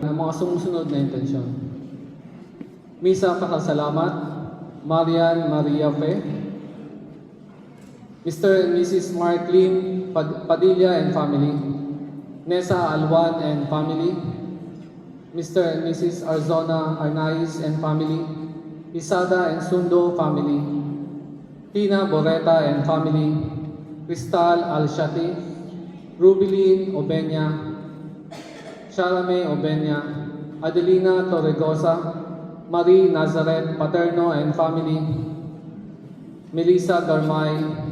ng mga sumusunod na intensyon. Misa Pasasalamat, Marian Maria Fe, Mr. and Mrs. Mark Lim Padilla and family, Nessa Alwan and family, Mr. and Mrs. Arzona Arnaiz and family, Isada and Sundo family, Tina Boreta and family, Cristal Alshati, Rubilin Obenya, Sharame Obenya, Adelina Torregosa, Marie Nazareth Paterno and family, Melissa Garmay,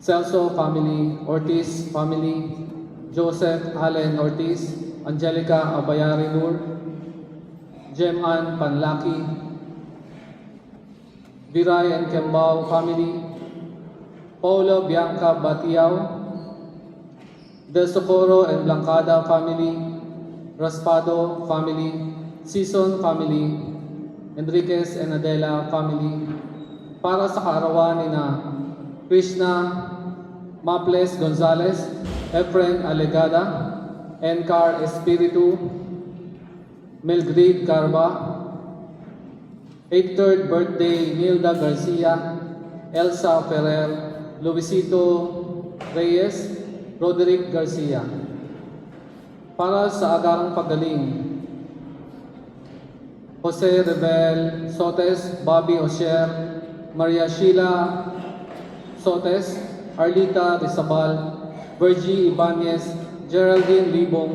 Celso family, Ortiz family, Joseph Allen Ortiz, Angelica Abayari Nur, Jeman Panlaki, Viray and Kembao family, Paula Bianca Batiao, Del Socorro and Blancada family, Raspado family, Sison family, Enriquez and Adela family, para sa kaarawan ni na Krishna Maples Gonzalez, Efren Alegada, Encar Espiritu, Melgrid Carba, 83rd birthday Nilda Garcia, Elsa Ferrer, Luisito Reyes, Roderick Garcia. Para sa agarang pagaling, Jose Rebel Sotes, Bobby Osher, Maria Sheila Sotes, Arlita Rizabal, Virgie Ibanez, Geraldine Libong,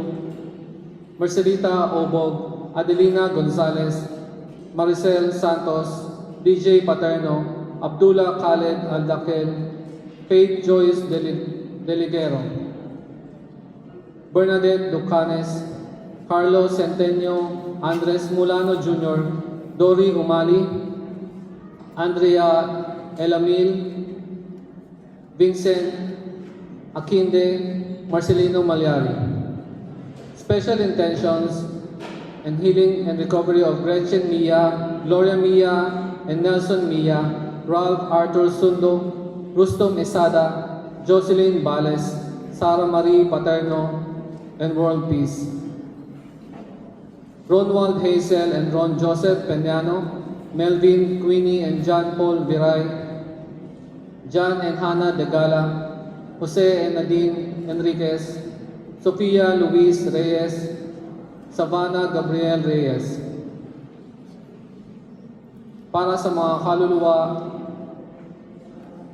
Marcelita Obog, Adelina Gonzalez, Maricel Santos, DJ Paterno, Abdullah Khaled Aldakel, Faith Joyce Deligero, Bernadette Ducanes, Carlos Centenio, Andres Mulano Jr., Dory Umali, Andrea Elamil, Vincent Akinde, Marcelino Malyari. Special intentions and healing and recovery of Gretchen Mia, Gloria Mia, and Nelson Mia, Ralph Arthur Sundo, Rustom Esada, Jocelyn Bales, Sara Marie Paterno, and World Peace. Ronwald Hazel and Ron Joseph Peñano, Melvin Queenie and John Paul Viray, John and Hannah Degala, Jose and Nadine Enriquez, Sofia Luis Reyes, Savannah Gabriel Reyes. Para sa mga kaluluwa,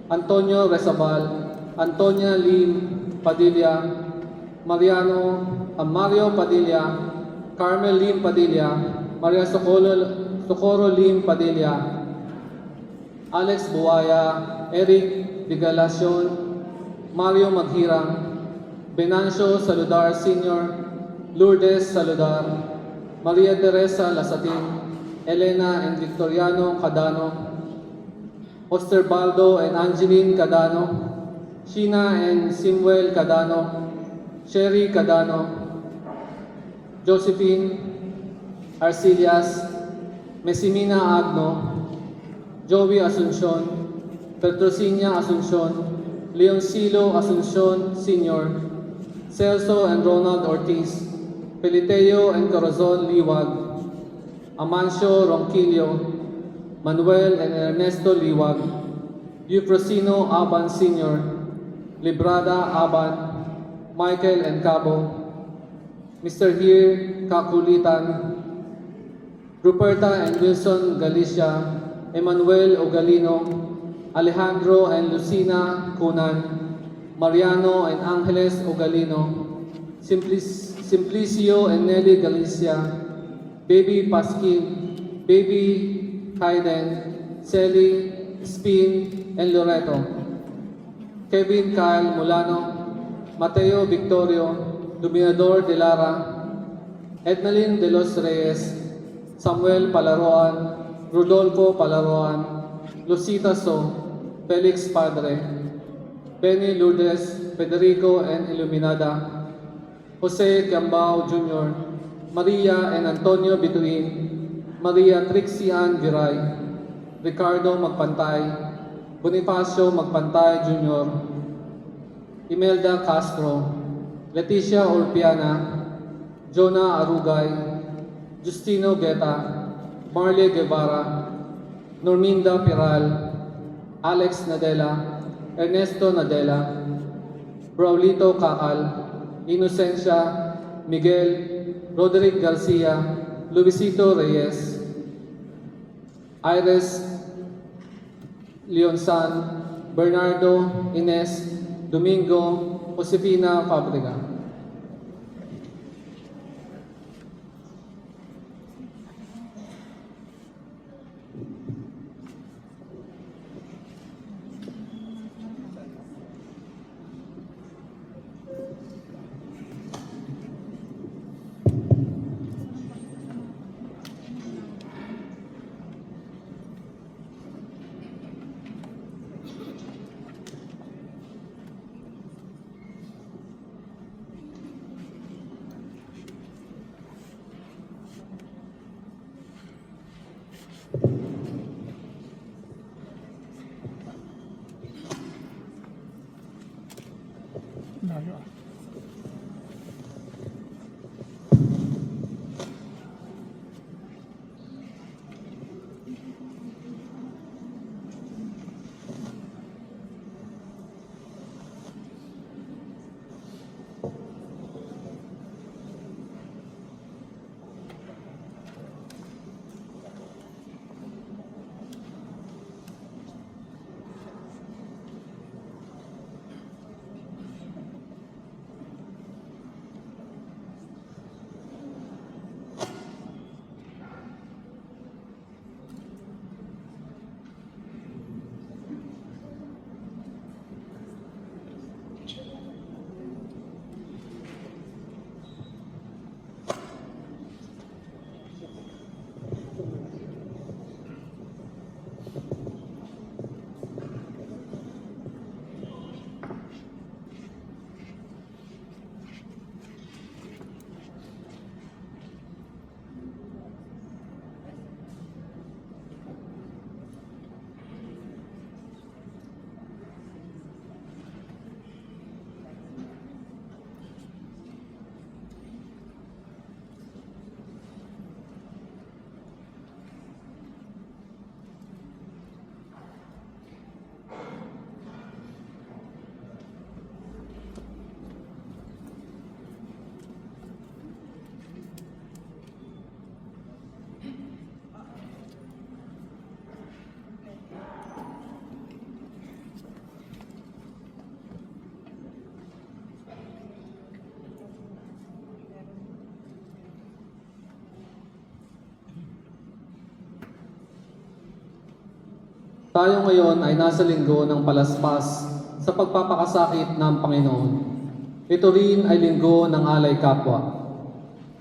Antonio Rezabal, Antonia Lim Padilla, Mario Padilla, Carmel Lim Padilla, Maria Socorro Lim Padilla, Alex Buaya, Eric Vigalacion, Mario Maghirang, Venancio Saludar Sr., Lourdes Saludar, Maria Teresa Lasatin, Elena and Victoriano Cadano, Osterbaldo and Angeline Cadano, Sheena and Simuel Cadano, Sherry Cadano, Josephine Arcillas, Messimina Agno, Joey Asuncion, Petrosinia Asuncion, Leoncilo Asuncion Sr., Celso and Ronald Ortiz, Peliteo and Corazon Liwag, Amancio Ronquillo, Manuel and Ernesto Liwag, Eufrosino Aban Sr., Librada Aban, Michael and Cabo, Mr. Hir Kakulitan, Ruperta and Wilson Galicia, Emmanuel Ogalino, Alejandro and Lucina Cunan, Mariano and Angeles Ogalino, Simplicio and Nelly Galicia, Baby Pasquin, Baby Kaiden, Sally, Spin, and Loreto, Kevin Kyle Mulano, Mateo Victorio, Dominador de Lara, Ednalyn de los Reyes, Samuel Palaroan, Rodolfo Palaroan, Lucita So, Felix Padre, Benny Lourdes, Federico and Iluminada, Jose Cambao Jr., Maria and Antonio Bituin, Maria Trixie Ann Viray, Ricardo Magpantay, Bonifacio Magpantay Jr., Imelda Castro, Leticia Urpiana, Jonah Arugay, Justino Guetta, Marley Guevara, Norminda Piral, Alex Nadella, Ernesto Nadella, Braulito Cacal, Inocencia, Miguel, Roderick Garcia, Luisito Reyes, Iris Leonsan, Bernardo, Ines, Domingo, Josefina Fabrica. Layo ah. Tayo ngayon ay nasa linggo ng palaspas sa pagpapakasakit ng Panginoon. Ito rin ay linggo ng alay kapwa.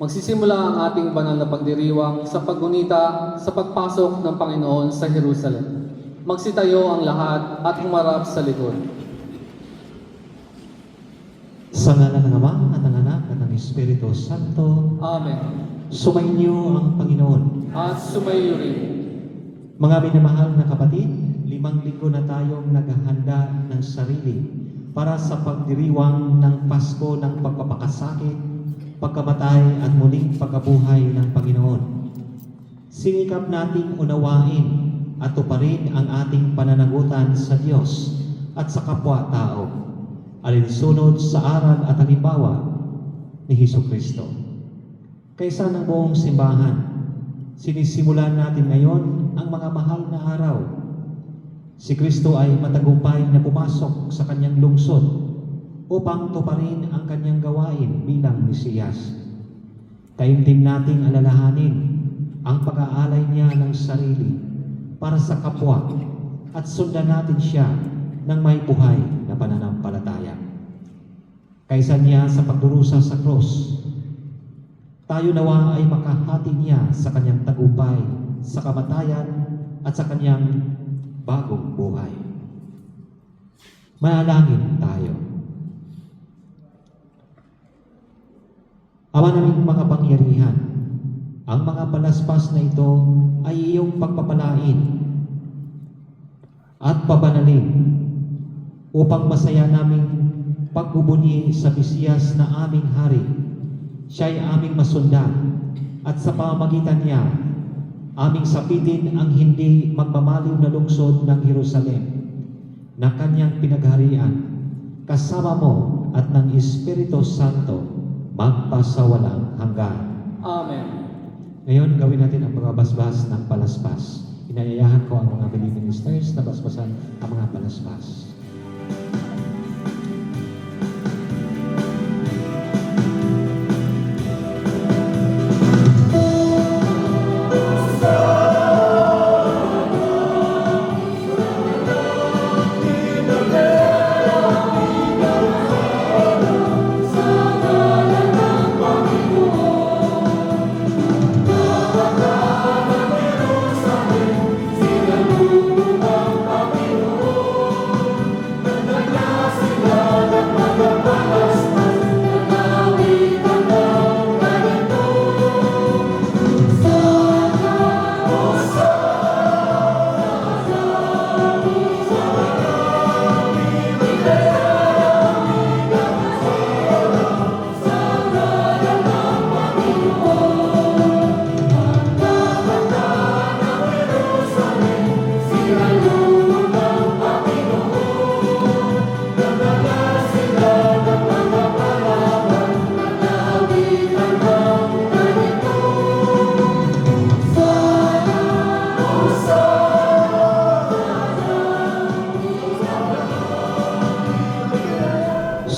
Magsisimula ang ating banal na pagdiriwang sa paggunita sa pagpasok ng Panginoon sa Jerusalem. Magsitayo ang lahat at humarap sa likod. Sa ngalan ng Ama at ng Anak at ng Espiritu Santo, Amen. sumainyo ang Panginoon. At sumayo rin. Mga minamahal na kapatid, 5 linggo na tayong naghahanda ng sarili para sa pagdiriwang ng Pasko ng pagpapakasakit, pagkamatay at muling pagkabuhay ng Panginoon. Sinikap nating unawain at tuparin ang ating pananagutan sa Diyos at sa kapwa-tao, alinsunod sa aral at halimbawa ni Hesukristo. Kaysa ng buong simbahan, sinisimulan natin ngayon ang mga mahal na araw. Si Kristo ay matagumpay na pumasok sa kanyang lungsod upang tuparin ang kanyang gawain bilang Mesiyas. Taimtim nating alalahanin ang pag-aalay niya ng sarili para sa kapwa at sundan natin siya ng may buhay na pananampalataya. Kaysa niya sa pagdurusa sa krus, tayo nawa ay makahati niya sa kanyang tagumpay, sa kamatayan at sa kanyang bagong buhay. Manalangin tayo. Ama naming makapangyarihan, ang mga palaspas na ito ay iyong pagpapalain at pabanalin upang masaya naming pagbubunyi sa Mesiyas na aming hari. Siya'y aming masundan, at sa pamamagitan niya, aming sapitin ang hindi magmamaliw na lungsod ng Jerusalem, na kanyang pinagharian, kasama mo at ng Espiritu Santo, magpasawalang hanggan. Amen. Ngayon, gawin natin ang pagbabasbas ng palaspas. Inayayahan ko ang mga believing ministers na basbasan ang mga palaspas.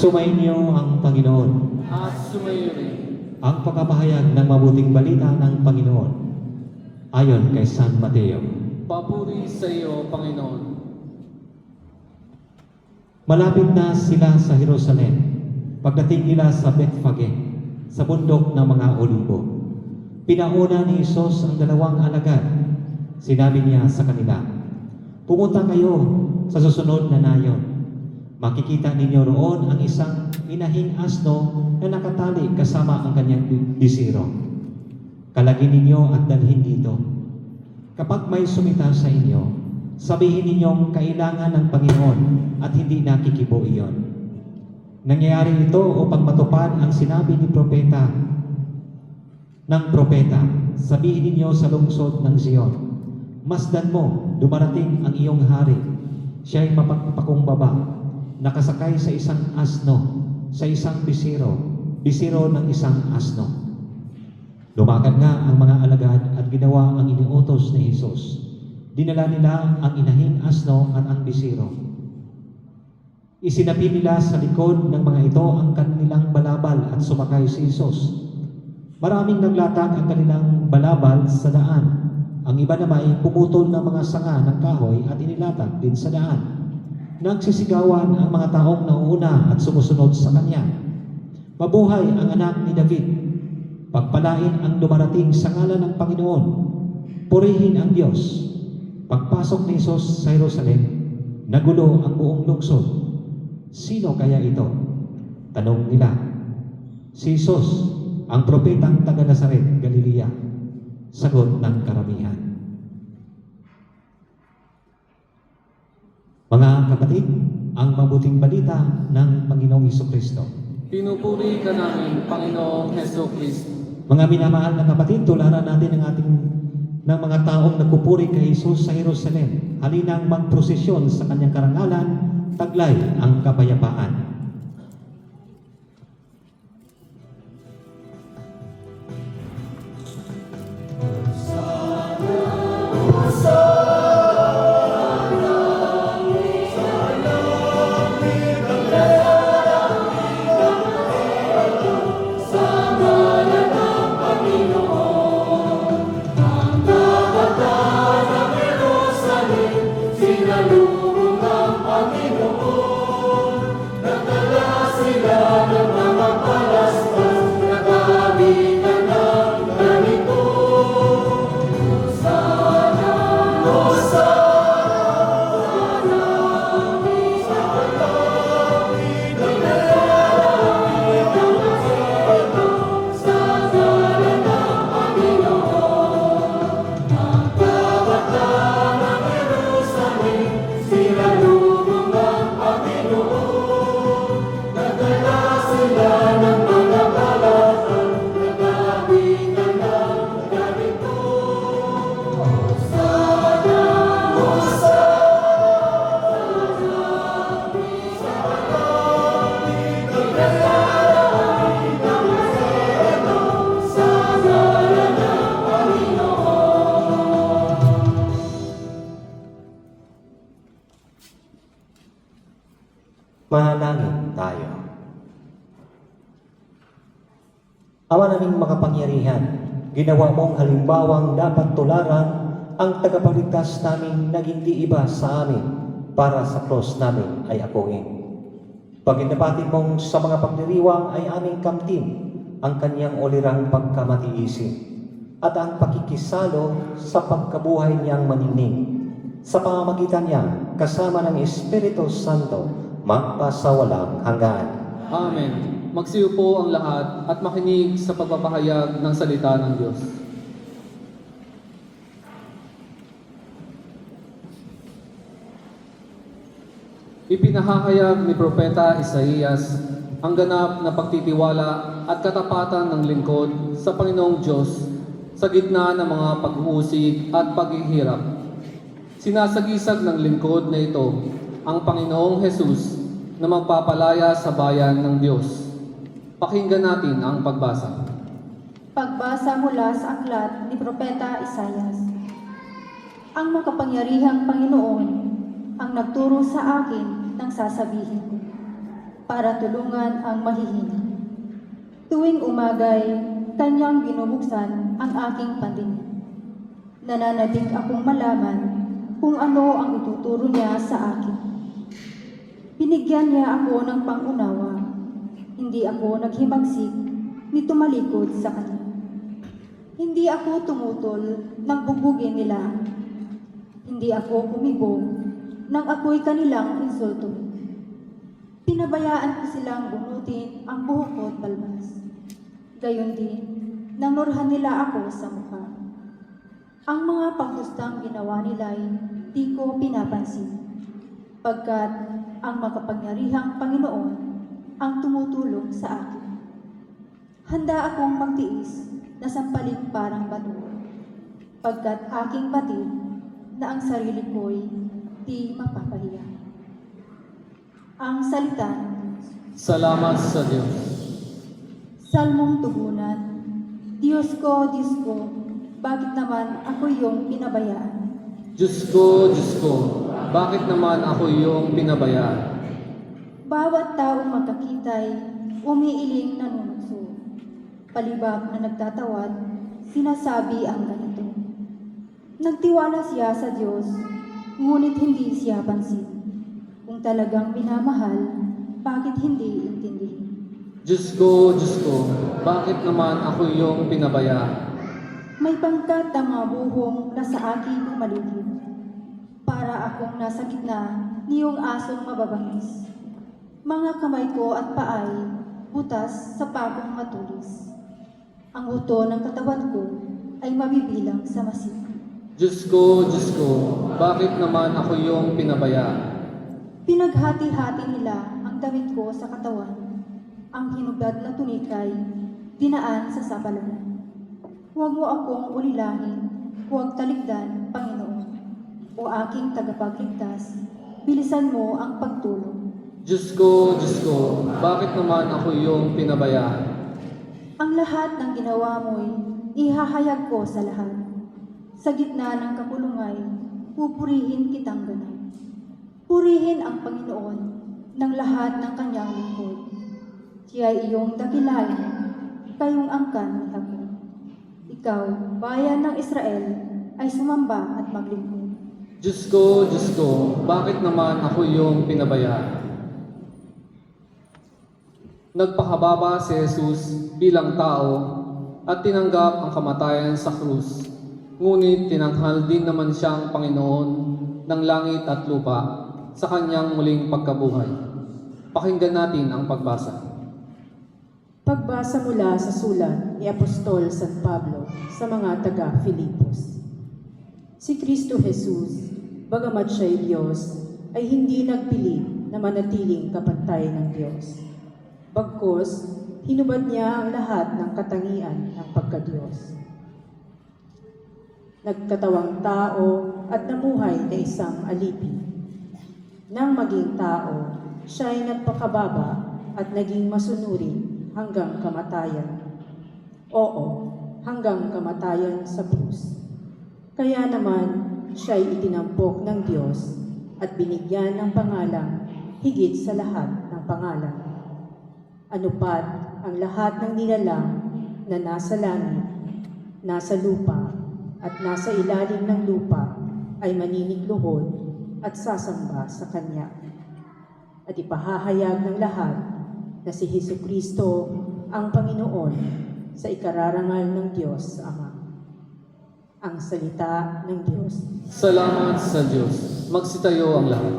Sumainyo ang Panginoon. At sumayo rin. Ang pagpapahayag ng mabuting balita ng Panginoon ayon kay San Mateo. Papuri sa iyo, Panginoon. Malapit na sila sa Jerusalem pagdating nila sa Bethfage, sa bundok ng mga Olibo. Pinauna ni Hesus ang dalawang alagad. Sinabi niya sa kanila, "Pumunta kayo sa susunod na nayon. Makikita ninyo roon ang isang inahing asno na nakatali kasama ang kanyang bisiro. Kalagin ninyo at dalhin dito. Kapag may sumita sa inyo, sabihin ninyong kailangan ng Panginoon at hindi nakikibo iyon." Nangyayari ito upang matupad ang sinabi ni propeta ng propeta. Sabihin ninyo sa lungsod ng Zion, "Masdan mo, dumarating ang iyong hari. Siya'y mapagpakumbaba, nakasakay sa isang asno, sa isang bisiro ng isang asno." Lumakad nga ang mga alagad at ginawa ang iniutos ni Hesus. Dinala nila ang inahing asno at ang bisiro. Isinapi nila sa likod ng mga ito ang kanilang balabal at sumakay si Hesus. Maraming naglatag ang kanilang balabal sa daan. Ang iba naman ay pumutol ng mga sanga ng kahoy at inilatag din sa daan. Nagsisigawan ang mga taong nauuna at sumusunod sa kanya, "Mabuhay ang anak ni David! Pagpalain ang dumarating sa ngalan ng Panginoon! Purihin ang Diyos!" Pagpasok ni Hesus sa Jerusalem, nagulo ang buong lungsod. "Sino kaya ito?" tanong nila. "Si Hesus, ang propetang taga Nazaret, Galilea," sagot ng karamihan. Mga kapatid, ang mabuting balita ng Panginoong Hesukristo. Pinupuri ka namin, Panginoong Heso Kristo. Mga minamahal na kapatid, tularan natin ng mga taong nagpupuri kay Jesus sa Jerusalem. Halinang magprosesyon sa kanyang karangalan, taglay ang kapayapaan. Sinalubong ang Panginoon. Ama naming makapangyarihan, ginawa mong halimbawang dapat tularan ang tagapagligtas namin naging di iba sa amin para sa cross namin ay akuin. Paginapatin mong sa mga pagdiriwang ay aming kamtin ang kanyang ulirang pagkamatiisin at ang pakikisalo sa pagkabuhay niyang maningning. Sa pamamagitan niya, kasama ng Espiritu Santo, magpasawalang hanggan. Amen. Magsiyo po ang lahat at makinig sa pagpapahayag ng salita ng Diyos. Ipinahahayag ni Propeta Isaías ang ganap na pagtitiwala at katapatan ng lingkod sa Panginoong Diyos sa gitna ng mga pag-uusig at paghihirap. Sinasagisag ng lingkod na ito ang Panginoong Hesus na magpapalaya sa bayan ng Diyos. Pakinggan natin ang pagbasa. Pagbasa mula sa aklat ni Propeta Isaías. Ang makapangyarihang Panginoon ang nagturo sa akin ng sasabihin ko para tulungan ang mahihina. Tuwing umagay, kanyang binubuksan ang aking pandinig. Nananadig akong malaman kung ano ang ituturo niya sa akin. Binigyan niya ako ng pangunawa. Hindi ako naghimagsik ni tumalikod sa kanya. Hindi ako tumutol nang bubugin nila. Hindi ako kumibog nang ako'y kanilang insulto. Pinabayaan ko silang bunutin ang buhok ko't balbas. Gayon din, nanurhan nila ako sa mukha. Ang mga pagkustang ginawa nila'y di ko pinapansin, pagkat ang makapangyarihang Panginoon ang tumutulong sa akin. Handa akong magtiis na sampaling parang bato, pagkat aking batid na ang sarili ko'y di mapapahiya. Ang salita ng Diyos. Salamat sa Diyos. Salmong tugunan. Diyos ko, bakit naman ako yung pinabayaan? Diyos ko, bakit naman ako yung pinabayaan? Bawat taong magkakitay, umiiling nanunukso. Palibag na nagtatawad, sinasabi ang ganito. Nagtiwala siya sa Diyos, ngunit hindi siya pansin. Kung talagang minamahal, bakit hindi intindihin? Diyos ko, bakit naman ako yung pinabayaan? May pangkat ang mga buhong na sa akin umaligid. Para akong nasa gitna niyong asong mababangis. Mga kamay ko at paay, butas sa pagong matulis. Ang uto ng katawan ko ay mabibilang sa masip. Diyos ko, bakit naman ako yung pinabayaan? Pinaghati-hati nila ang damit ko sa katawan. Ang hinubad na tunikay, dinaan sa sapalaran. Huwag mo akong ulilahin, huwag talikdan, Panginoon. O aking tagapagligtas, bilisan mo ang pagtulong. Diyos ko, bakit naman ako yung pinabayaan? Ang lahat ng ginawa mo'y ihahayag ko sa lahat. Sa gitna ng kapulungay, pupurihin kitang ganap. Purihin ang Panginoon ng lahat ng kanyang lingkod. Siya'y iyong dakilain, kayong angkan ni Jacob. Ikaw, bayan ng Israel, ay sumamba at maglingkod. Diyos ko, bakit naman ako yung pinabayaan? Nagpakababa si Jesus bilang tao at tinanggap ang kamatayan sa krus. Ngunit tinanghal din naman siyang Panginoon ng langit at lupa sa kanyang muling pagkabuhay. Pakinggan natin ang pagbasa. Pagbasa mula sa sulat ni Apostol San Pablo sa mga taga-Filipos. Si Kristo Jesus, bagamat siya'y Diyos, ay hindi nagpilit na manatiling kapantay ng Diyos. Bagkus, hinubad niya ang lahat ng katangian ng pagka-Diyos. Nagkatawang tao at namuhay na isang alipin. Nang maging tao, siya'y nagpakababa at naging masunurin hanggang kamatayan. Oo, hanggang kamatayan sa krus. Kaya naman, siya'y itinampok ng Diyos at binigyan ng pangalang higit sa lahat ng pangalan. Anupat ang lahat ng nilalang na nasa langit, nasa lupa, at nasa ilalim ng lupa ay maninikluhod at sasamba sa Kanya. At ipahahayag ng lahat na si Hesukristo ang Panginoon sa ikararangal ng Diyos Ama. Ang salita ng Diyos. Salamat sa Diyos. Magsitayo ang lahat.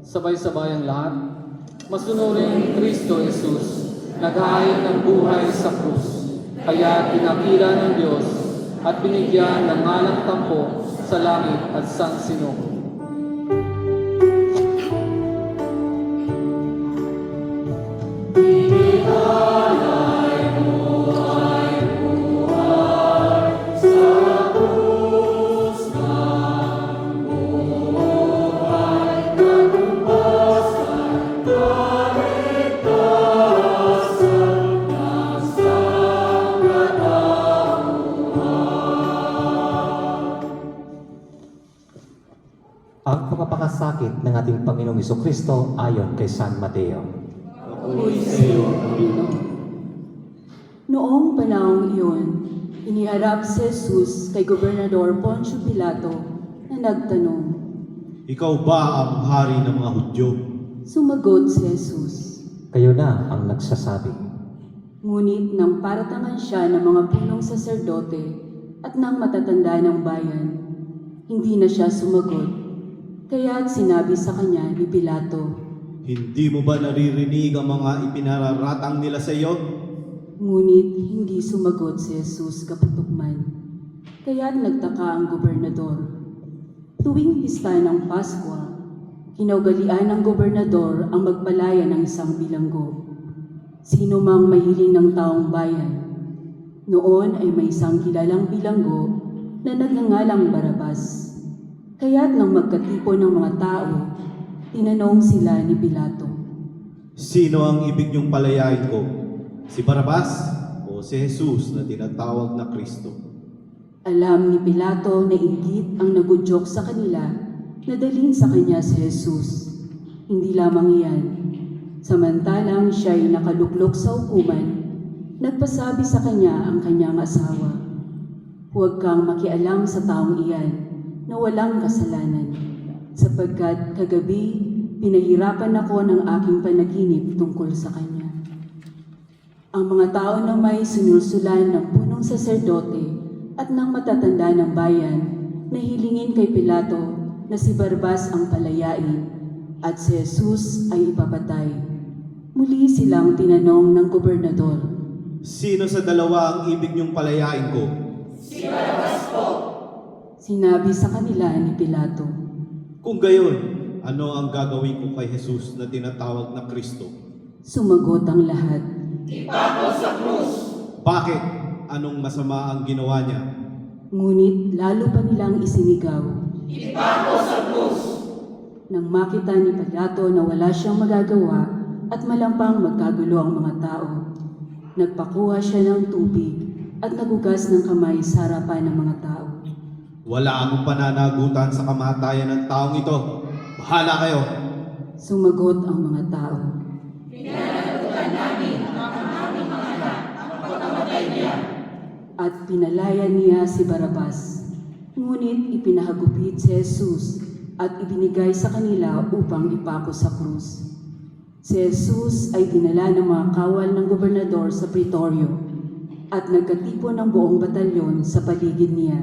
Sabay-sabayang lahat, masunurin Kristo Jesus, nag-aayos ng buhay sa krus, kaya pinakila ng Diyos at binigyan ng ngalang tampo sa langit at sansinuko. Ang pagpapakasakit ng ating Panginoong Hesukristo ayon kay San Mateo. Noong panahong iyon, iniharap si Jesus kay Gobernador Poncio Pilato na nagtanong. Ikaw ba ang hari ng mga Hudyo? Sumagot si Jesus. Kayo na ang nagsasabi. Ngunit nang paratangan siya ng mga punong saserdote at ng matatanda ng bayan, hindi na siya sumagot. Kaya't sinabi sa kanya ni Pilato, Hindi mo ba naririnig ang mga ipinararatang nila sa iyo? ngunit hindi sumagot si Jesus kaputukman. Kaya't nagtaka ang gobernador. Tuwing pista ng Pasko, kinaugalian ng gobernador ang magpalaya ng isang bilanggo. Sino mang mahiling ng taong bayan. Noon ay may isang kilalang bilanggo na nagngangalang Barabas. Kaya't nang magkatipon ng mga tao, tinanong sila ni Pilato. Sino ang ibig niyong palayain ko? Si Barabas o si Jesus na tinatawag na Kristo? Alam ni Pilato na inggit ang nagudyok sa kanila na dalhin sa kanya si Jesus. Hindi lamang iyan. Samantalang siya'y nakaluklok sa hukuman, nagpasabi sa kanya ang kanyang asawa, Huwag kang makialam sa taong iyan na walang kasalanan, sapagkat kagabi pinahirapan ako ng aking panaginip tungkol sa kanya. Ang mga tao na may sinulsulan ng punong saserdote at ng matatanda ng bayan na hilingin kay Pilato na si Barabas ang palayain at si Jesus ay ipapatay. Muli silang tinanong ng gobernador, Sino sa dalawa ang ibig niyong palayain ko? Sinabi sa kanila ni Pilato, Kung gayon, ano ang gagawin ko kay Jesus na tinatawag na Kristo? sumagot ang lahat. Bakit? Anong masama ang ginawa niya? Ngunit lalo pa nilang isinigaw. Nang makita ni Pilato na wala siyang magagawa at malampang magkagulo ang mga tao, nagpakuha siya ng tubig at nagugas ng kamay sa harapan ng mga tao. Wala akong pananagutan sa kamatayan ng taong ito. Bahala kayo. Sumagot ang mga tao. At pinalaya niya si Barabas. Ngunit ipinahagupit si Jesus at ibinigay sa kanila upang ipako sa krus. Si Jesus ay dinala ng mga kawal ng gobernador sa Pretorio at nagkatipon ng buong batalyon sa paligid niya.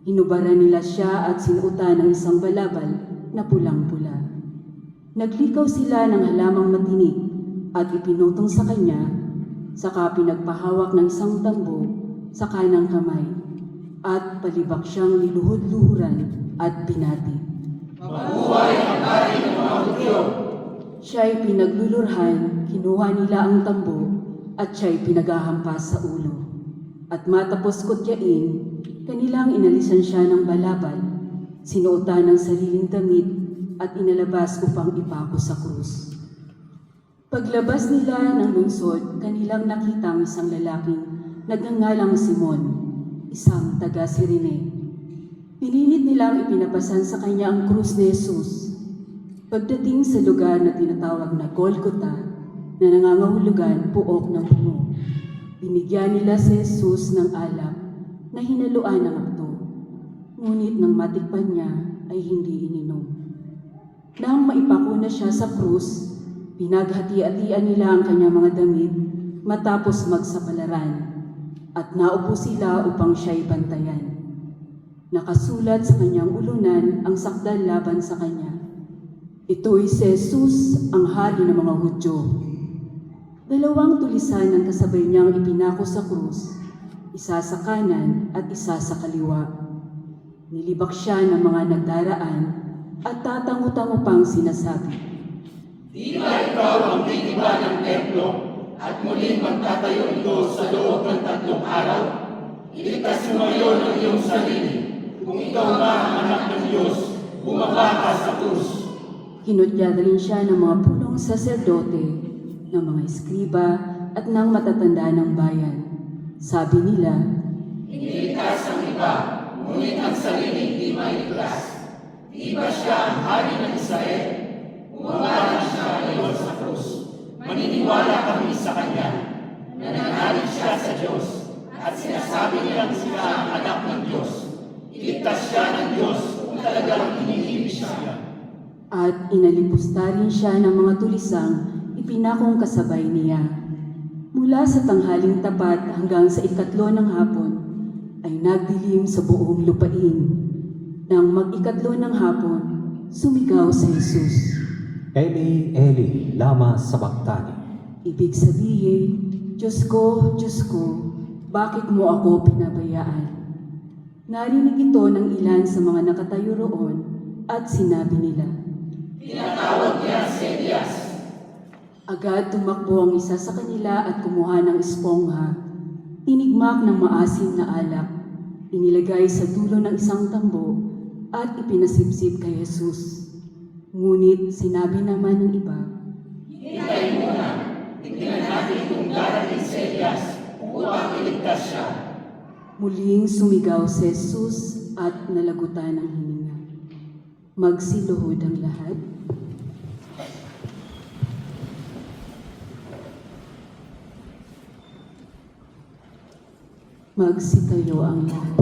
Hinubaran nila siya at sinuutan ng isang balabal na pulang-pula. Naglikaw sila ng halamang matinik at ipinutong sa kanya, saka pinagpahawak ng isang tambo sa kanang kamay at palibak siyang niluhod-luhuran at binati. Siya'y pinaglulurhan, kinuha nila ang tambo, at siya'y pinaghahampas sa ulo. At matapos kutyain, kanilang inalisan siya ng balabal, sinuotan ng sariling damit, at inalabas upang ipako sa krus. Paglabas nila ng lungsod, kanilang nakitang isang lalaking nagngangalang Simon, isang taga-Sirene. Pinilit nilang ipinapasan sa kanya ang krus ni Jesus. Pagdating sa lugar na tinatawag na Golgotha, na nangangahulugan puok ng puno, binigyan nila si Jesus ng alak na hinaluan ng apdo. Ngunit nang matikpan niya ay hindi ininom. Nang maipako na siya sa krus, pinaghati-hatian nila ang kanyang mga damit matapos magsapalaran, at naupo sila upang siya'y bantayan. Nakasulat sa kanyang ulunan ang sakdal laban sa kanya. Ito'y si Jesus, ang hari ng mga Hudyo. Dalawang tulisan ang kasabay niyang ipinako sa krus, isa sa kanan at isa sa kaliwa. Nilibak siya ng mga nagdaraan at tatango-tango pang sinasabi, Di ba ikaw ang titiba ng templo at muling magtatayo ito sa loob ng 3 araw? Iligtas mo ngayon ang iyong sarili. Kung ikaw nga ang anak ng Diyos, bumaba ka sa krus. Kinutya rin siya ng mga punong saserdote, ng mga eskriba at ng matatanda ng bayan. Sabi nila, Iniligtas ang iba, ngunit ang sarili di mailigtas. Di ba siya ang hari ng Israel? Bumaba na siya ngayon sa krus. Maniniwala kami sa kanya. Nananalig siya sa Diyos at sinasabi nilang sila ang anak ng Diyos. Iligtas siya ng Diyos kung talagang inihibig siya. at inalipusta rin siya ng mga tulisang ipinakong kasabay niya. Mula sa tanghaling tapat hanggang sa 3 ng hapon, ay nagdilim sa buong lupain. Nang mag-3 ng hapon, sumigaw si Jesus. Eli, Eli, lama sabachthani. Ibig sabihin, Diyos ko, bakit mo ako pinabayaan? Narinig ito ng ilan sa mga nakatayo roon at sinabi nila, Tinatawag niya si Elias. Agad tumakbo ang isa sa kanila at kumuha ng espongha. Tinigmak ng maasim na alak, inilagay sa dulo ng isang tambo at ipinasipsip kay Jesus. Ngunit sinabi naman ng iba, Hintayin muna. Tingnan natin kung darating si Elias upang iligtas siya. muling sumigaw si Jesus at nalagutan ng hininga. Magsiluhod ang lahat. Magsitayo ang lahat.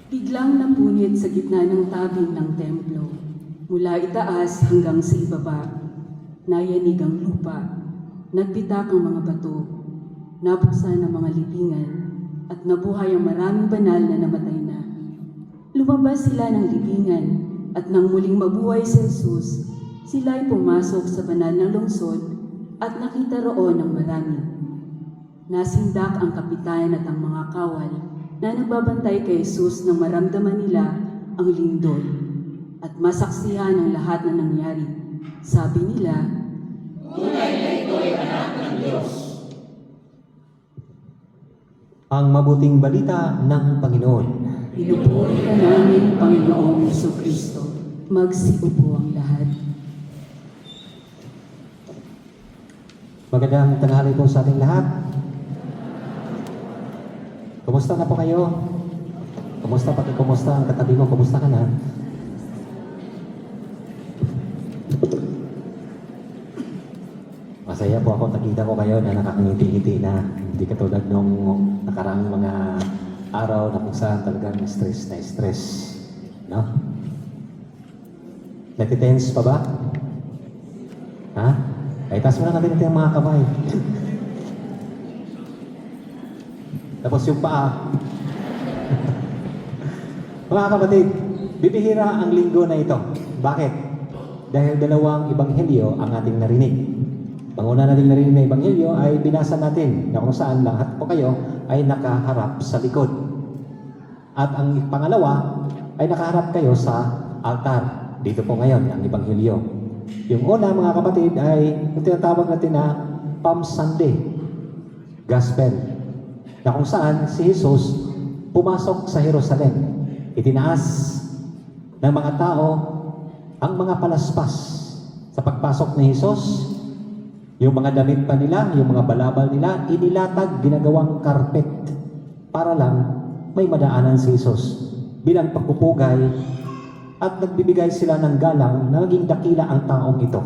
Biglang napunit sa gitna ng tabing ng templo, mula itaas hanggang sa ibaba. Nayanig ang lupa, nagbitak ang mga bato, nabuksan ang mga libingan, at nabuhay ang maraming banal na namatay na. Lumabas sila ng libingan, at nang muling mabuhay si Jesus, sila'y pumasok sa banal na lungsod at nakita roon ang marami. Nasindak ang kapitan at ang mga kawal na nagbabantay kay Jesus nang maramdaman nila ang lindol at masaksihan ang lahat na nangyari. Sabi nila, Tunay na ito'y anak ng Diyos. Ang mabuting balita ng Panginoon. Pinupuri ka namin, Panginoong Jesucristo. Magsiupo ang lahat. Magandang tanghali po sa ating lahat. Kumusta na po kayo? Kumusta pati kumusta ang katabi mo? Kumusta ka na? Masaya po ako, nakita ko kayo na nakakangiti-ngiti na hindi katulad nung nakaraang mga araw na kung saan talagang stress na stress. No? Natitense pa ba? Ha? Ay, taas mo na natin yung mga kamay. Tapos yung paa. Mga kapatid, bibihira ang linggo na ito. Bakit? Dahil 2 ebanghelyo ang ating narinig. Ang una nating narinig na ebanghelyo ay binasa natin na kung saan lahat po kayo ay nakaharap sa likod. At ang pangalawa ay nakaharap kayo sa altar. dito po ngayon ang Ebanghelyo. Yung una mga kapatid ay yung tinatawag natin na Palm Sunday Gospel, na kung saan si Jesus pumasok sa Jerusalem. Itinaas ng mga tao ang mga palaspas sa pagpasok ni Jesus. Yung mga damit pa nila, yung mga balabal nila, inilatag, ginagawang karpet para lang may madaanan si Jesus bilang pagpupugay, at nagbibigay sila ng galang na maging dakila ang taong ito.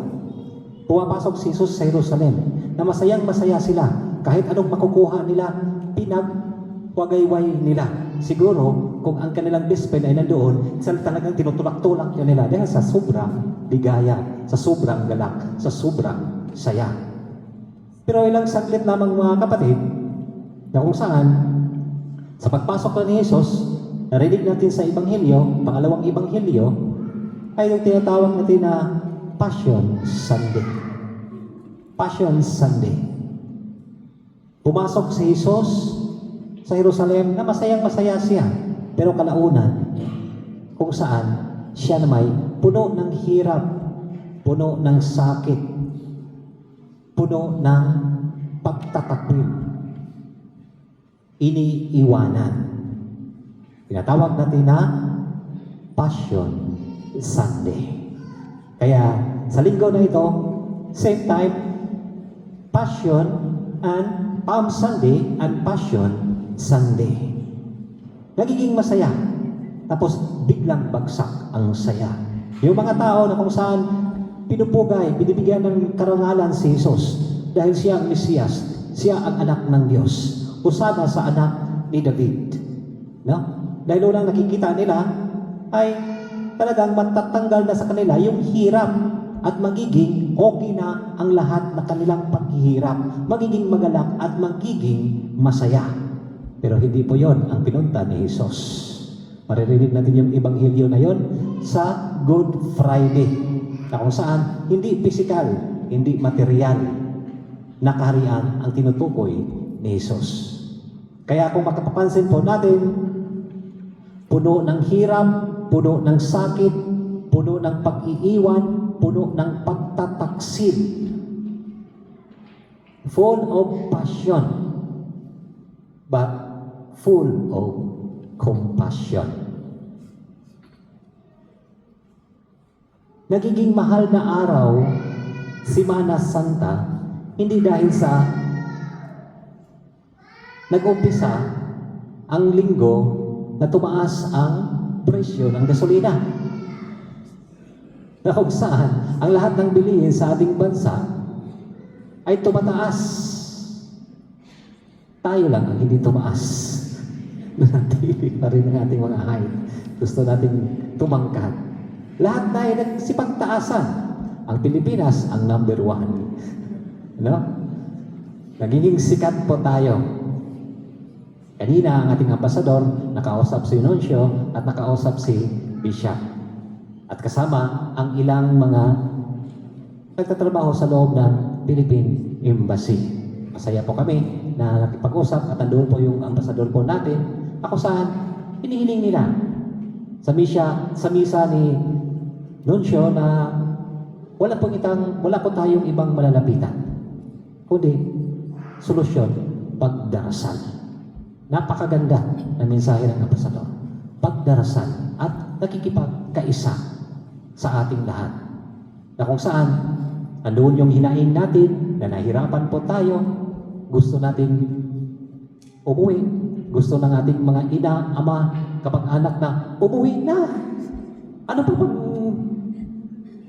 Pumapasok si Jesus sa Jerusalem na masayang masaya sila. Kahit anong makukuha nila, pinagwagayway nila. Siguro, kung ang kanilang best friend ay nandoon, sila talagang tinutulak-tulak yun nila dahil sa sobrang ligaya, sa sobrang galak, sa sobrang saya. Pero ilang saglit lamang mga kapatid, na kung saan, sa pagpasok ni Jesus, narinig natin sa Ebanghelyo, pangalawang Ebanghelyo, ay yung tinatawag natin na Passion Sunday. Passion Sunday. Pumasok si Jesus sa Jerusalem na masayang masaya siya, pero kalaunan, kung saan siya na may puno ng hirap, puno ng sakit, puno ng pagtatakwil, iniiwanan. Tinatawag natin na Passion Sunday. Kaya sa linggo na ito, same time, Passion and Palm Sunday and Passion Sunday. Nagiging masaya. Tapos biglang bagsak ang saya. Yung mga tao na kung saan pinupugay, binibigyan ng karangalan si Jesus dahil siya ang Mesiyas, siya ang anak ng Diyos. Usada sa anak ni David. No? Dahil unang nakikita nila ay talagang matatanggal na sa kanila yung hirap at magiging okay na ang lahat na kanilang paghihirap. Magiging magalak at magiging masaya. Pero hindi po yon ang pinunta ni Jesus. Maririnig natin yung Ebanghelyo na yon sa Good Friday, na kung saan hindi physical, hindi material na kaharian ang tinutukoy ni Jesus. Kaya kung makapapansin po natin, puno ng hirap, puno ng sakit, puno ng pag-iiwan, puno ng pagtataksil. Full of passion, but full of compassion. Nagiging mahal na araw, Semana Santa, hindi dahil sa nag-umpisa ang linggo na tumaas ang presyo ng gasolina. Na kung saan ang lahat ng bilihin sa ating bansa ay tumataas. Tayo lang ang hindi tumaas. Nanatili pa rin ang ating mga height. Gusto nating tumangkat. Lahat na ay nagsipagtaasan. Ang Pilipinas ang number 1. No? Nagiging sikat po tayo. Kanina ang ating ambasador nakausap si Nuncio at nakausap si Bishop. At kasama ang ilang mga nagtatrabaho sa loob ng Philippine Embassy. Masaya po kami na nakipag-usap at nandoon po yung ambasador po natin. Ako saan hinihiling nila sa misa ni Nuncio na wala po tayong ibang malalapitan, kundi solusyon, pagdarasal. Napakaganda na mensahe ng ambasador. Pagdarasal at nakikipagkaisa sa ating lahat. Na kung saan, andoon yung hinaing natin na nahirapan po tayo, gusto natin umuwi, gusto ng ating mga ina, ama, kapag anak na, umuwi na. Ano pa bang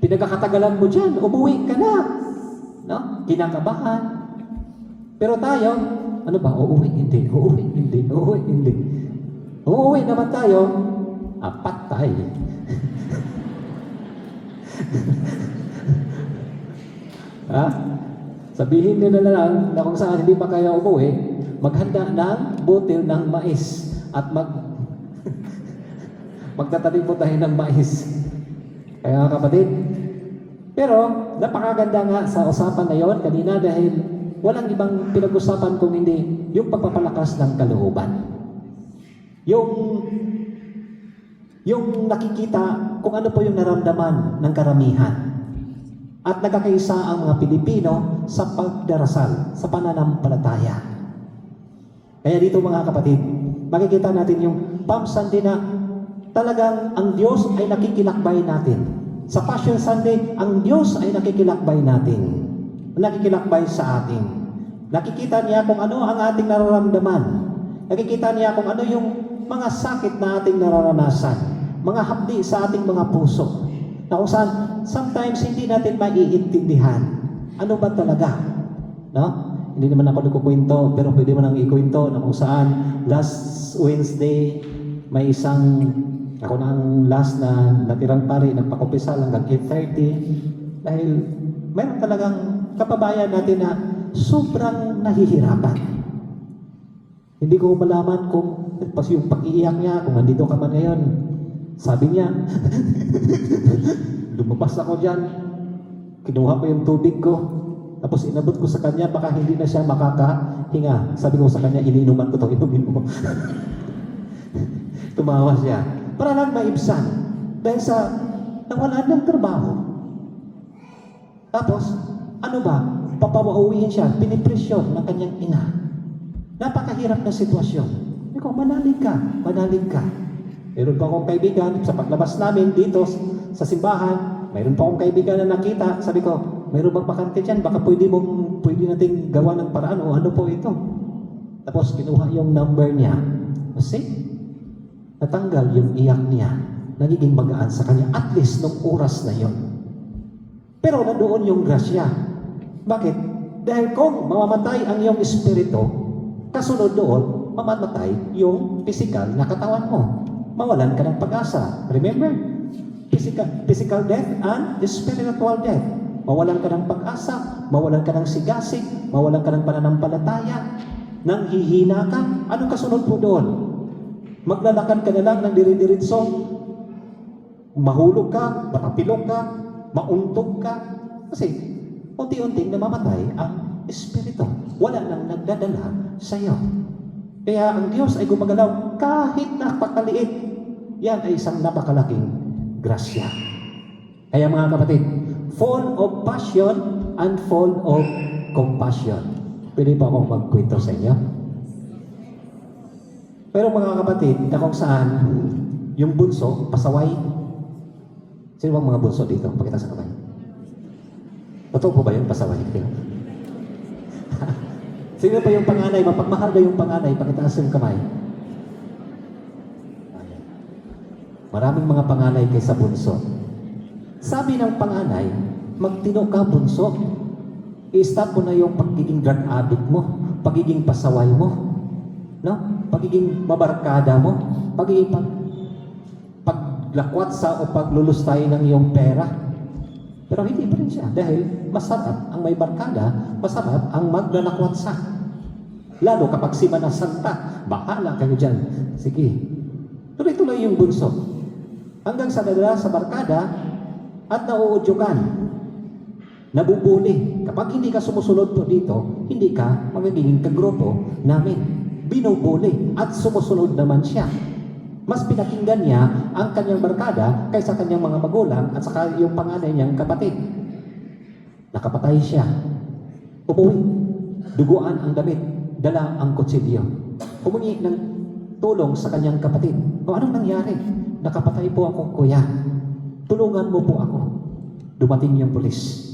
pinagkakatagalan mo dyan? Umuwi ka na. No? Kinakabahan. Pero tayo, ano ba? Uuwi, hindi. Uuwi, hindi. Uuwi, hindi. Uuwi naman tayo, patay. Ha? Sabihin nyo na lang na kung saan hindi pa kayo umuwi, maghanda ng butil ng mais at magtatanim po tayo ng mais. Kaya kapatid, pero napakaganda nga sa usapan na yon kanina dahil walang ibang pinag-usapan kung hindi yung pagpapalakas ng kalooban. Yung nakikita kung ano po yung naramdaman ng karamihan. At nagkakaisa ang mga Pilipino sa pagdarasal, sa pananampalataya. Kaya dito mga kapatid, makikita natin yung Palm Sunday na talagang ang Diyos ay nakikilakbay natin. Sa Passion Sunday, ang Diyos ay nakikilakbay natin. Nakikilakbay sa atin. Nakikita niya kung ano ang ating nararamdaman. Nakikita niya kung ano yung mga sakit na ating nararanasan. Mga hapdi sa ating mga puso. Na kung saan, sometimes hindi natin maiintindihan. Ano ba talaga? No? Hindi naman ako nagkukwento, pero pwede mo nang ikwento na kung saan last Wednesday, may isang, ako na ang last na natirang pari, nagpakumpisal hanggang 8:30 dahil mayroon talagang kapabayan natin na sobrang nahihirapan. Hindi ko malaman kung yung pag-iiyak niya, kung nandito ka man ngayon, sabi niya, lumabas ako dyan, kinuha ko yung tubig ko, tapos inabot ko sa kanya, baka hindi na siya makakahinga. Sabi ko sa kanya, iniinuman ko ito, inumin mo. Tumawa siya. Para lang maibsan. Dahil sa nawalan ng trabaho. Tapos, ano ba? Papawauwiin siya, pinipresyon ng kanyang ina. Napakahirap na sitwasyon. Sabi ko, manalig ka, manalig ka. Meron pa akong kaibigan, sa paglabas namin dito sa simbahan, mayroon pa akong kaibigan na nakita, sabi ko, mayroon bang bakante dyan? Baka pwede nating gawa ng paraan o ano po ito. Tapos kinuha yung number niya. Kasi, natanggal yung iyak niya. Nagiging magaan sa kanya, at least nung oras na yon. Pero nandoon yung grasya. Bakit? Dahil kung mamamatay ang iyong espiritu, kasunod doon, mamamatay yung physical na katawan mo. Mawalan ka ng pag-asa. Remember? Physical death and spiritual death. Mawalan ka ng pag-asa, mawalan ka ng sigasig, mawalan ka ng pananampalataya, nang hihina ka. Anong kasunod po doon? Maglalakad ka na lang ng diri-diritso, mahulog ka, matapilok ka, mauntog ka. Kasi unti-unting namamatay ang espiritu. Wala nang nagdadala sa iyo. Kaya ang Diyos ay gumagalaw kahit napakaliit. Yan ay isang napakalaking grasya. Kaya mga kapatid, full of passion and full of compassion. Pwede pa akong magkwento sa inyo? Pero mga kapatid, na kung saan yung bunso, pasaway. Sino bang mga bunso dito? Pakita sa kamay. Totoo po ba yung pasaway? Sino pa yung panganay? Mapagmahal ba yung panganay? Pakitaas yung kamay. Ayan. Maraming mga panganay kaysa bunso. Sabi ng panganay, magtino ka bunso. I-stop mo na yung pagiging drug addict mo, pagiging pasaway mo, no? Pagiging mabarkada mo, pagiging paglakwat sa o paglulustay ng iyong pera. Pero hindi pa rin siya dahil masarap ang may barkada, masarap ang maglalakwat sa. Lalo kapag si Manasanta, bahala kayo dyan. Sige, tuloy-tuloy yung bunso. Hanggang sa nadala sa barkada at nauudyugan. Nabubuli. Kapag hindi ka sumusunod po dito, hindi ka magiging kagrupo namin. Binubuli at sumusunod naman siya. Mas pinakinggan niya ang kanyang barkada kaysa kanyang mga magulang at saka yung panganay niyang kapatid. Nakapatay siya. Umuwi. Duguan ang damit. Dala ang kutsilyo. Humingi ng tulong sa kanyang kapatid. O anong nangyari? Nakapatay po ako, kuya. Tulungan mo po ako. Dumating yung pulis.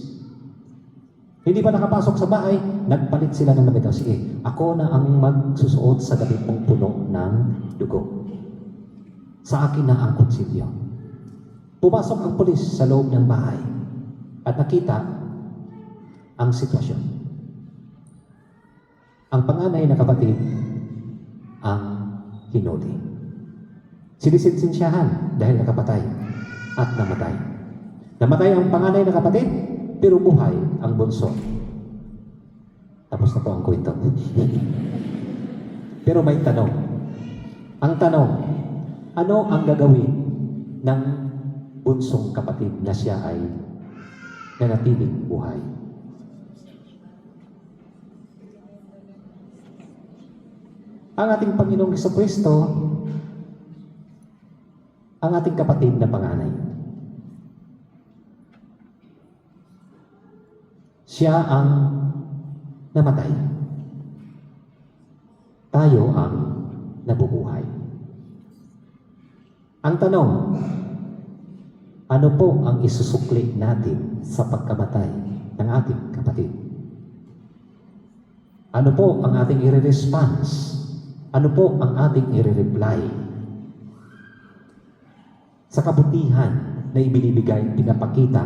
Hindi pa nakapasok sa bahay, nagpalit sila ng damit. Sige, ako na ang magsusuot sa damit mong puno ng dugo. Sa akin na ang kutsilyo. Pumasok ang pulis sa loob ng bahay at nakita ang sitwasyon. Ang panganay na kapatid ang hinuli. Sinisensyahan dahil nakapatay at namatay. Namatay ang panganay na kapatid, pero buhay ang bunso. Tapos na po ang kwento. Pero may tanong. Ang tanong, ano ang gagawin ng bunsong kapatid na siya ay nanatiling buhay? Ang ating Panginoong Jesucristo ang ating kapatid na panganay. Siya ang namatay. Tayo ang nabubuhay. Ang tanong, ano po ang isusukli natin sa pagkamatay ng ating kapatid? Ano po ang ating i-response? Ano po ang ating i-reply? Sa kabutihan na ibinibigay, pinapakita,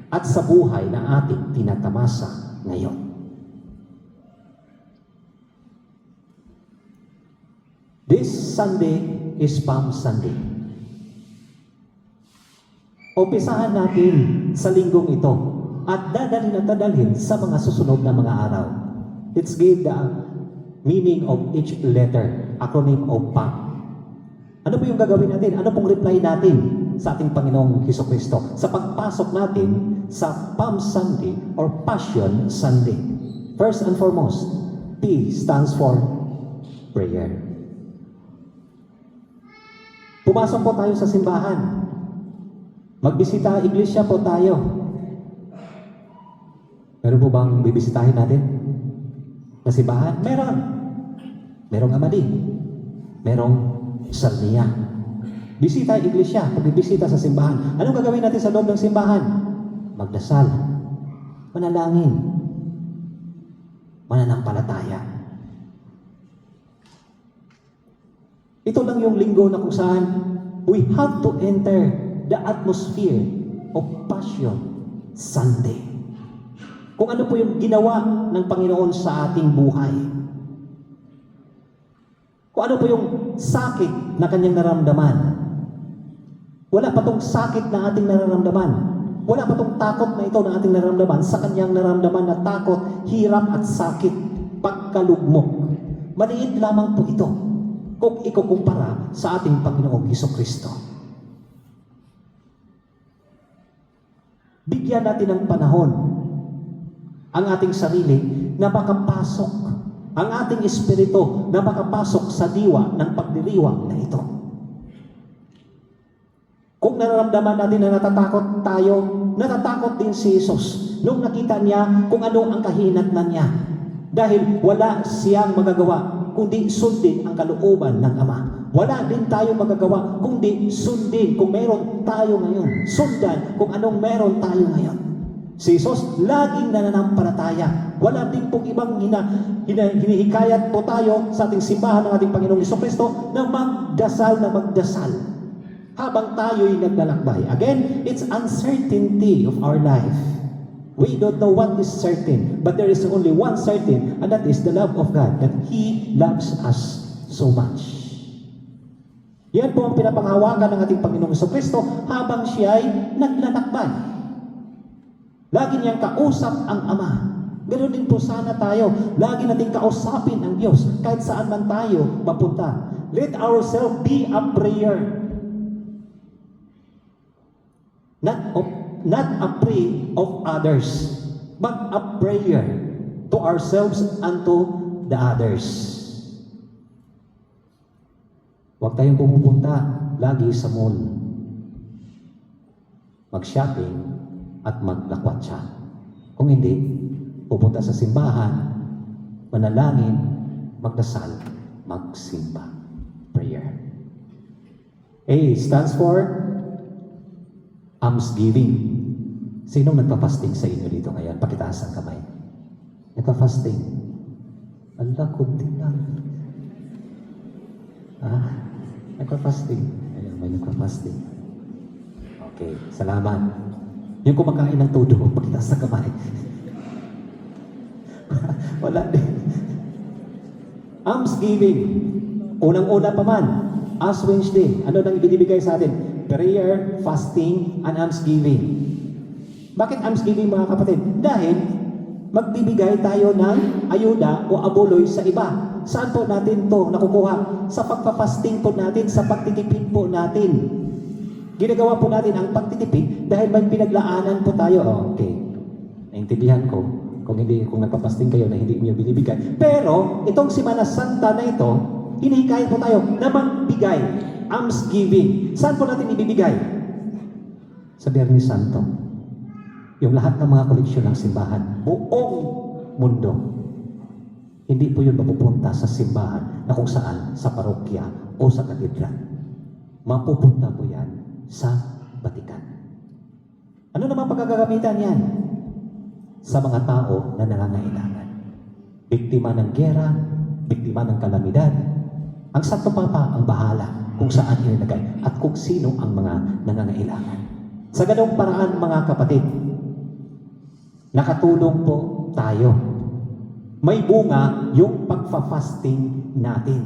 at sa buhay na ating tinatamasa ngayon. This Sunday is Palm Sunday. Umpisahan natin sa linggong ito at dadalhin sa mga susunod na mga araw. Let's give the meaning of each letter, acronym of PAM. Ano po yung gagawin natin? Ano pong reply natin sa ating Panginoong Hesukristo sa pagpasok natin sa Palm Sunday or Passion Sunday? First and foremost, P stands for prayer. Pumasok po tayo sa simbahan. Magbisita, iglesia po tayo. Meron po bang bibisitahin natin na simbahan? Meron. Merong Amadi. Merong Sarnia. Bisita iglesia, pagbibisita sa simbahan. Anong gagawin natin sa loob ng simbahan? Magdasal, manalangin, mananampalataya. Ito lang yung linggo na kung saan we have to enter the atmosphere of Passion Sunday. Kung ano po yung ginawa ng Panginoon sa ating buhay. Kung ano po yung sakit na kanyang naramdaman. Wala pa tong sakit na ating nararamdaman. Wala pa tong takot na ito na ating nararamdaman sa kanyang naramdaman na takot, hirap at sakit, pagkalugmok. Maliit lamang po ito kung ikukumpara sa ating Panginoong Hesukristo. Bigyan natin ng panahon ang ating sarili na makapasok, ang ating espiritu na makapasok sa diwa ng pagdiriwang na ito. Kung nararamdaman natin na natatakot tayo, natatakot din si Jesus nung nakita niya kung ano ang kahinatnan niya. Dahil wala siyang magagawa kundi sundin ang kalooban ng Ama. Wala din tayo magagawa kundi sundin kung meron tayo ngayon. Sundan kung anong meron tayo ngayon. Si Jesus laging nananampalataya. Wala din pong ibang hinihikayat po tayo sa ating simbahan ng ating Panginoong Hesukristo na magdasal habang tayo'y naglalakbay. Again, it's uncertainty of our life. We don't know what is certain, but there is only one certain, and that is the love of God, that He loves us so much. Yan po ang pinapanghawakan ng ating Panginoong Hesukristo habang siya'y naglalakbay. Lagi niyang kausap ang Ama. Ganoon din po sana tayo. Lagi nating kausapin ang Diyos kahit saan man tayo mapunta. Let ourselves be a prayer. Not a pray of others, but a prayer to ourselves and to the others. Huwag tayong pumupunta lagi sa mall, mag-shopping at maglakwatsa. Kung hindi, pupunta sa simbahan, manalangin, magdasal, magsimba. Prayer. A stands for almsgiving. Sinong nagpa-fasting sa inyo dito ngayon? Pakitaas ang kamay. Nagpa-fasting. Ala, kunti lang. Nagpa-fasting. Ayun, may nagpa-fasting. Okay, salamat. Yung kumakain ng todo, pakitaas ang kamay. Wala din. Almsgiving. Unang-una pa man, Ash Wednesday. Ano nang ibinibigay sa atin? Prayer, fasting, and almsgiving. Bakit almsgiving mga kapatid? Dahil magbibigay tayo ng ayuda o abuloy sa iba. Saan po natin to nakukuha? Sa pagpapasting po natin, sa pagtitipid po natin. Ginagawa po natin ang pagtitipid dahil may pinaglaanan po tayo. Okay, naintindihan ko. Kung nagpapasting kayo na hindi niyo binibigay. Pero, itong Semana Santa na ito, hinihikayat po tayo na magbigay. almsgiving. Saan po natin ibibigay? Sa Biyernes Santo. Yung lahat ng mga koleksyon ng simbahan, buong mundo. Hindi po yun mapupunta sa simbahan na kung saan, sa parokya o sa katedral. Mapupunta po yan sa Batikan. Ano naman pagkagamitan yan? Sa mga tao na nangangailangan. Biktima ng gera, biktima ng kalamidad. Ang Santo Papa ang bahala kung saan inilagay at kung sino ang mga nangangailangan. Sa ganong paraan, mga kapatid, nakatulong po tayo. May bunga yung pagfa-fasting natin.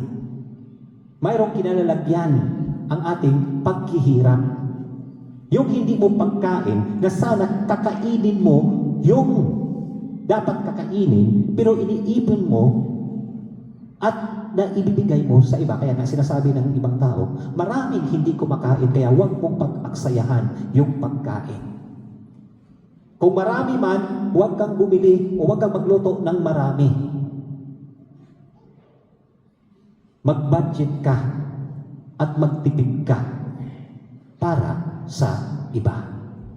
Mayroong kinalalagyan ang ating paghihirap. Yung hindi mo pagkain na sana kakainin mo yung dapat kakainin, pero iniipon mo at naibibigay mo sa iba. Kaya nga sinasabi ng ibang tao, maraming hindi kumakain, kaya huwag mong pag-aksayahan yung pagkain. Kung marami man, huwag kang bumili o huwag kang magluto ng marami. Mag-budget ka at magtipid ka para sa iba.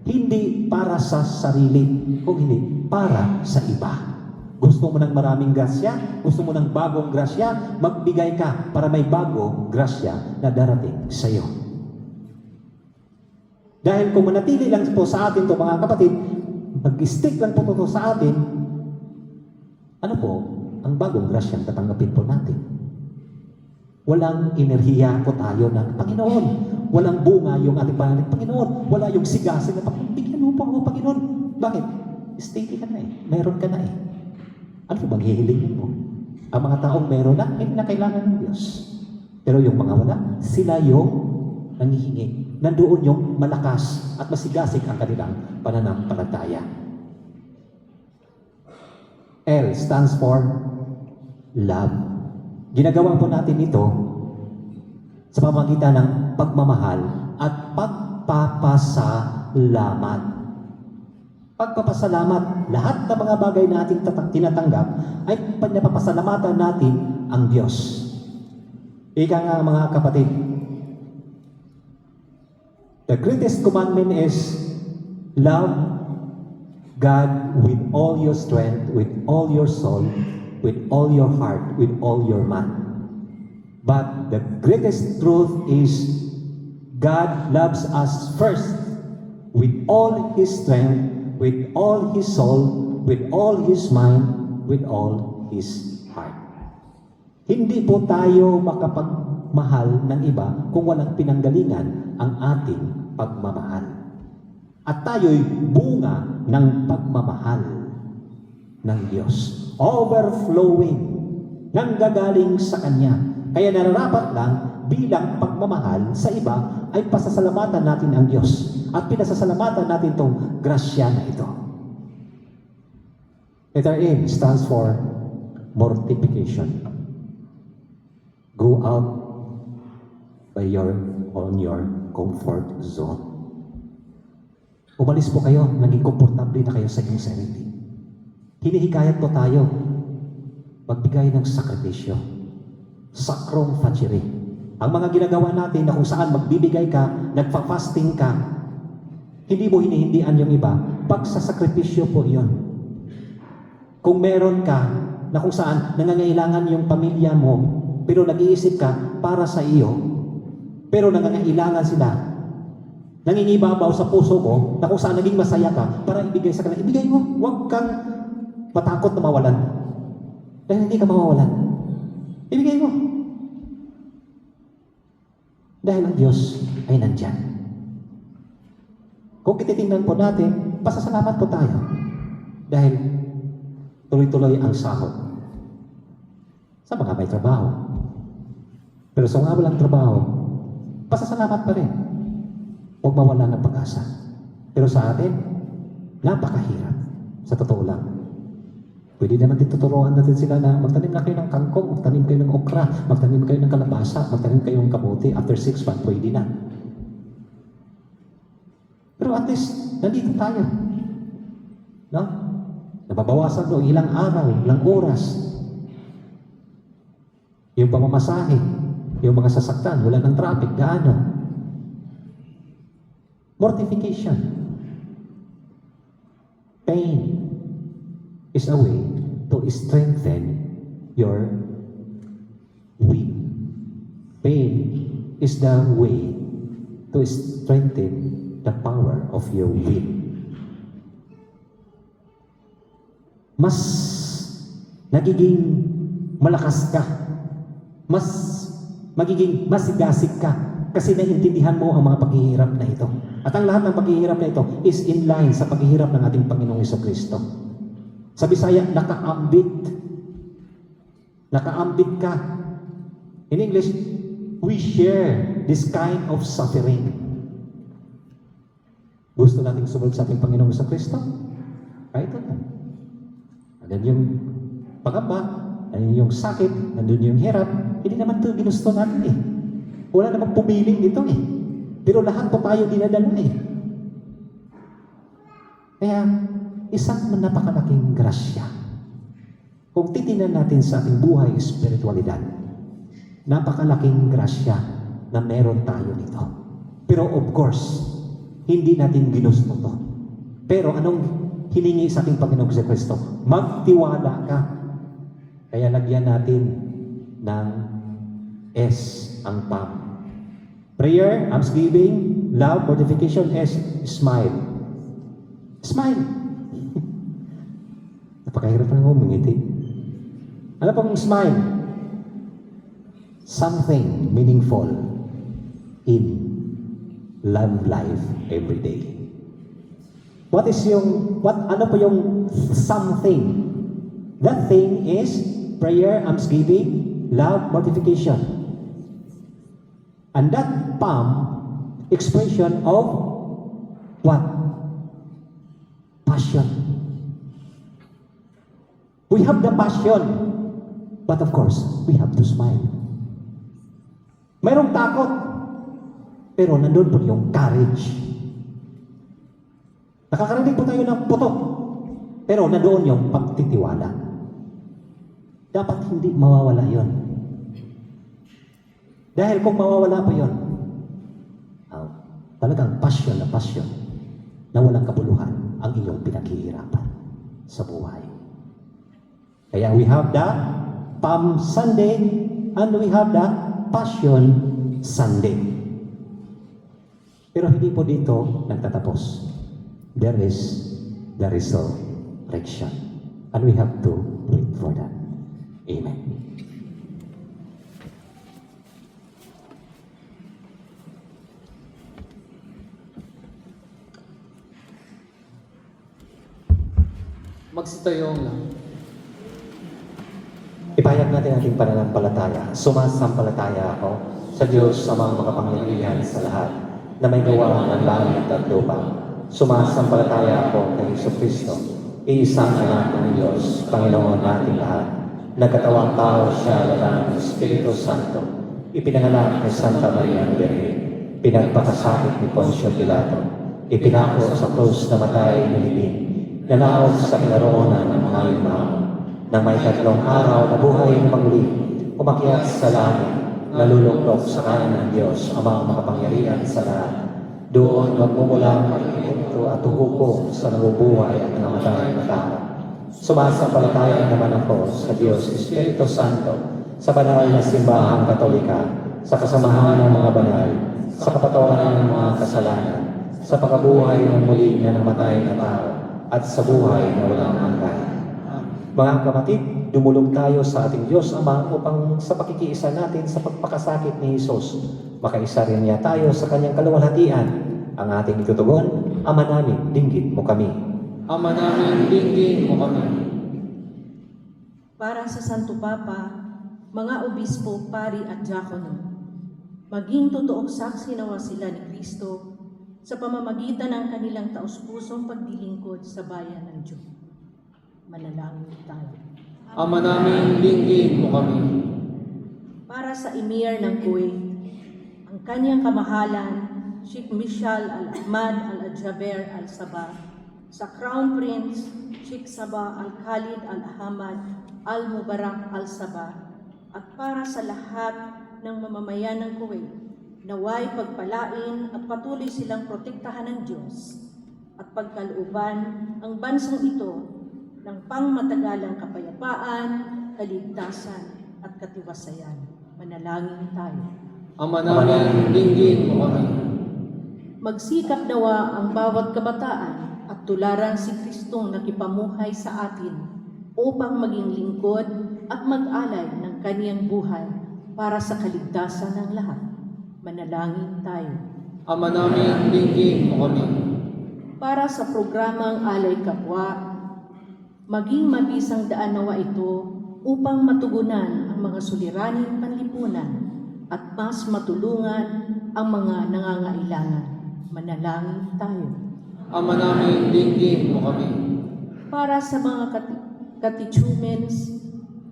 Hindi para sa sarili, kung hindi para sa iba. Gusto mo ng maraming grasya? Gusto mo ng bagong grasya? Magbigay ka para may bagong grasya na darating sa iyo. Dahil kung manatili lang po sa atin to mga kapatid, mag-stick lang po ito sa atin, ano po ang bagong grasyang tatanggapin po natin? Walang enerhiya po tayo ng Panginoon. Walang bunga yung ating pangalit Panginoon. Wala yung sigasig na Panginoon. Bigyan mo po ako, Panginoon. Bakit? Steady ka na eh. Meron ka na eh. Ano bang hihilingin mo? Ang mga taong meron na, hindi na kailangan ng Diyos. Pero yung mga wala, sila yung nangihingi. Nandoon yung malakas at masigasig ang kanilang pananampalataya. L stands for love. Ginagawa po natin ito sa pamamagitan ng pagmamahal at pagpapasalamat. Pagpapasalamat, lahat ng mga bagay na ating tinatanggap ay pinapapasalamatan natin ang Diyos. Ika nga mga kapatid, the greatest commandment is love God with all your strength, with all your soul, with all your heart, with all your mind. But the greatest truth is God loves us first with all His strength, with all His soul, with all His mind, with all His heart. Hindi po tayo makapagmahal ng iba kung walang pinanggalingan ang ating pagmamahal. At tayo'y bunga ng pagmamahal ng Diyos. Overflowing, nanggagaling sa Kanya. Kaya nararapat lang bilang pagmamahal sa iba ay pasasalamatan natin ang Diyos. At pinasasalamatan natin itong grasya na ito. Letter M stands for mortification. Go out on your comfort zone. Umalis po kayo, naging komportable na kayo sa inyong sarili. Hinihikayat po tayo magbigay ng sakripisyo. Sakrong fajiri. Ang mga ginagawa natin na kung saan magbibigay ka, nagpa-fasting ka, hindi mo hinihindian yung iba, pagsasakripisyo po iyon. Kung meron ka na kung saan nangangailangan yung pamilya mo, pero nag-iisip ka para sa iyo, pero nangangailangan sila, nangingibabaw sa puso mo, na kung saan naging masaya ka, para ibigay sa kanila, ibigay mo, huwag kang matakot na mawalan. Dahil hindi ka mawawalan. Ibigay mo. Dahil ang Diyos ay nandyan. Kung ititingnan po natin, pasasalamat po tayo. Dahil tuloy-tuloy ang sahod. Sa mga may trabaho. Pero sa mga walang trabaho, pasasalamat pa rin. Huwag mawala ng pag-asa. Pero sa atin, napakahirap. Sa totoo lang. Pwede naman din tuturuan natin sila na magtanim na kayo ng kangkong, magtanim kayo ng okra, magtanim kayo ng kalabasa, magtanim kayo ng kamote. After 6 months, pwede na. Pero at least, nandito tayo. No? Nababawasan doon ilang araw, ilang oras. Yung pamamasahe, Yung mga sasaktan, wala ng traffic, gaano? Mortification. Pain is a way to strengthen your will. Pain is the way to strengthen the power of your will. Mas nagiging malakas ka. Mas magiging masigasig ka kasi naiintindihan mo ang mga paghihirap na ito. At ang lahat ng paghihirap na ito is in line sa paghihirap ng ating Panginoong Jesucristo. Sa Bisaya, nakaambit. Nakaambit ka. In English, we share this kind of suffering. Gusto nating sumunod sa ating Panginoong Jesucristo? Kahit ito. Nandun yung pagamba, nandun yung sakit, nandun yung hirap. Hindi naman ito ginusto natin eh. Wala namang pumiling dito eh. Pero lahat po tayo dinadala eh. Kaya, isang napakalaking grasya. Kung titinan natin sa ating buhay espiritualidad, napakalaking grasya na meron tayo nito. Pero of course, hindi natin ginusto to. Pero anong hiningi sa ating Panginoong Jesucristo? Magtiwala ka. Kaya lagyan natin ng S ang PAM. Prayer, almsgiving, love, mortification, S, smile. Smile. Napakahirap na ngumingiti. Ano pong smile? Something meaningful in love life every day. Ano po yung something? That thing is prayer, almsgiving, love, mortification. And that PAM, expression of what? Passion. We have the passion, but of course, we have to smile. Mayroong takot, pero nandun po yung courage. Nakakarinig po tayo ng putok, pero nandoon yung pagtitiwala. Dapat hindi mawawala yon. Dahil kung mawawala pa yon, talagang passion na walang kabuluhan ang inyong pinaghihirapan sa buhay. Kaya we have the Palm Sunday and we have the Passion Sunday. Pero hindi po dito nagtatapos. There is the resurrection. And we have to wait for that. Amen. Magsitayong lang. Ipahayag natin ating pananampalataya. Sumasampalataya ako sa Diyos sa mga makapangyarihan sa lahat na may gawa ng langit at lupa. Sumasampalataya ako kay Jesucristo, iisang anak ng Diyos, Panginoon nating lahat. Nagkatawang tao siya lalang ng Espiritu Santo. Ipinanganak ni Santa Maria ng Birhen. Pinagpakasakit ni Poncio Pilato. Ipinako sa krus na matay ni Libin. Nanaog sa kinaroonan ng mga limao. Na may 3 araw na buhay ng paguli, umakyat sa langit, naluluklok sa kanan ng Diyos, ang mga makapangyarihan sa lahat. Doon magmumulang pag-ipunto at huhukom sa nabubuhay at nangamatay na tao. Sumasampalataya naman ako sa Diyos Espiritu Santo, sa banal na simbahang Katolika, sa kasamahan ng mga banal, sa kapatawaran ng mga kasalanan, sa pagkabuhay ng muli na namatay na tao, at sa buhay na walang hanggan. Mga kapatid, dumulog tayo sa ating Diyos Ama upang sa pakikiisa natin sa pagpakasakit ni Jesus, makaisa rin niya tayo sa kanyang kaluwalhatian. Ang ating itutugon, Ama namin, dinggin mo kami. Ama namin, dinggin mo kami. Para sa Santo Papa, mga obispo, pari at diakono, maging totoong saksi nawa sila ni Kristo sa pamamagitan ng kanilang taus-pusong paglilingkod sa bayan ng Diyos. Manalangin tayo. Ama namin, dinggin mo kami. Para sa Emir ng Kuwait, ang kanyang kamahalan, Sheikh Mishal Al-Ahmad Al-Jaber Al-Sabah, sa Crown Prince, Sheikh Sabah Al-Khalid Al-Ahmad Al-Mubarak Al-Sabah, at para sa lahat ng mamamayan ng Kuwait. Naway pagpalain at patuloy silang protektahan ng Diyos at pagkalooban ang bansang ito ng pangmatagalang kapayapaan, kaligtasan at katiwasayan. Manalangin tayo. Ama namin, dinggin mo kami. Magsikap nawa ang bawat kabataan at tularan si Kristong nakipamuhay sa atin upang maging lingkod at mag-alay ng kaniyang buhay para sa kaligtasan ng lahat. Manalangin tayo. Ama namin, dinggin mo kami. Para sa programang Alay Kapwa, maging mabisang daan nawa ito upang matugunan ang mga suliraning panlipunan at mas matulungan ang mga nangangailangan. Manalangin tayo. Ama namin, dinggin mo kami. Para sa mga katechumens,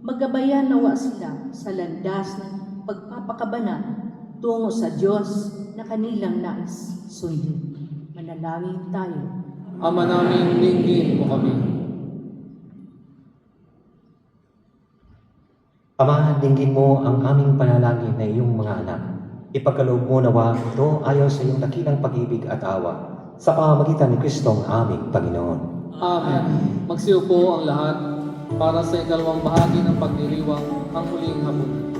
magabayan nawa sila sa landas ng pagpapakabana tungo sa Diyos na kanilang nais sundin. Manalangin tayo. Ama namin, dinggin mo kami. Ama, dinggin mo ang aming panalangin na iyong mga anak. Ipagkaloob mo nawa ito ayon sa iyong dakilang pag-ibig at awa sa pamamagitan ni Kristong aming Panginoon. Amen. Magsiupo ang lahat para sa ikalawang bahagi ng pagdiriwang ang huling hapon.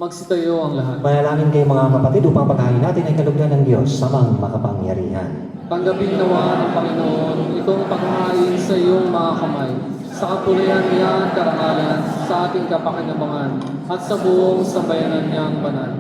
Magsitayo ang lahat. Manalangin kayo mga kapatid upang paghain natin ay kalugdan ng Diyos samang makapangyarihan. Tanggapin nawa ng Panginoon itong paghahain sa iyong mga kamay, sa kapurihan niya at karangalan, sa ating kapakinabangan, at sa buong sambayanan niyang banal.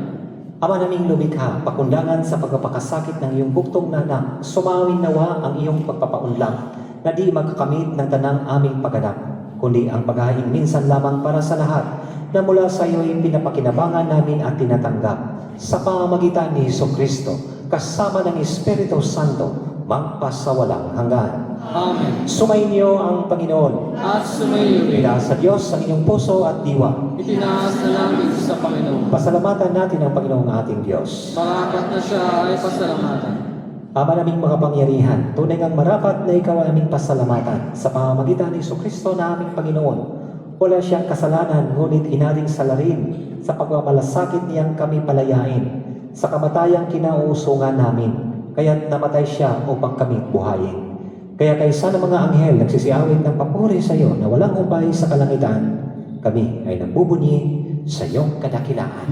Ama naming lumikha, pakundangan sa pagpapakasakit ng iyong buktong na anak, sumawin nawa ang iyong pagpapaunlak na di magkakamit ng tanang aming pagganap, kundi ang paghahain minsan lamang para sa lahat na mula sa iyo ay pinapakinabangan namin at tinatanggap sa pamamagitan ni Jesucristo kasama ng Espiritu Santo magpasawalang hanggan. Amen. Sumainyo ang Panginoon. At sumayo rin. Itaas sa Diyos ang inyong puso at diwa. Itinaas na namin sa Panginoon. Pasalamatan natin ang Panginoong ating Diyos. Marapat na siya ay pasalamatan. Ama naming makapangyarihan, tunay ngang marapat na ikaw ang aming pasalamatan sa pamamagitan ni Jesucristo na aming Panginoon. Wala siyang kasalanan, ngunit inaring salarin sa pagmamalasakit niyang kami palayain sa kamatayang kinauusungan namin, kaya't namatay siya upang kami buhayin. Kaya kaysa ng mga anghel nagsisiawit ng papuri sa iyo na walang humpay sa kalangitan, kami ay nagbubunyi sa iyong kadakilaan.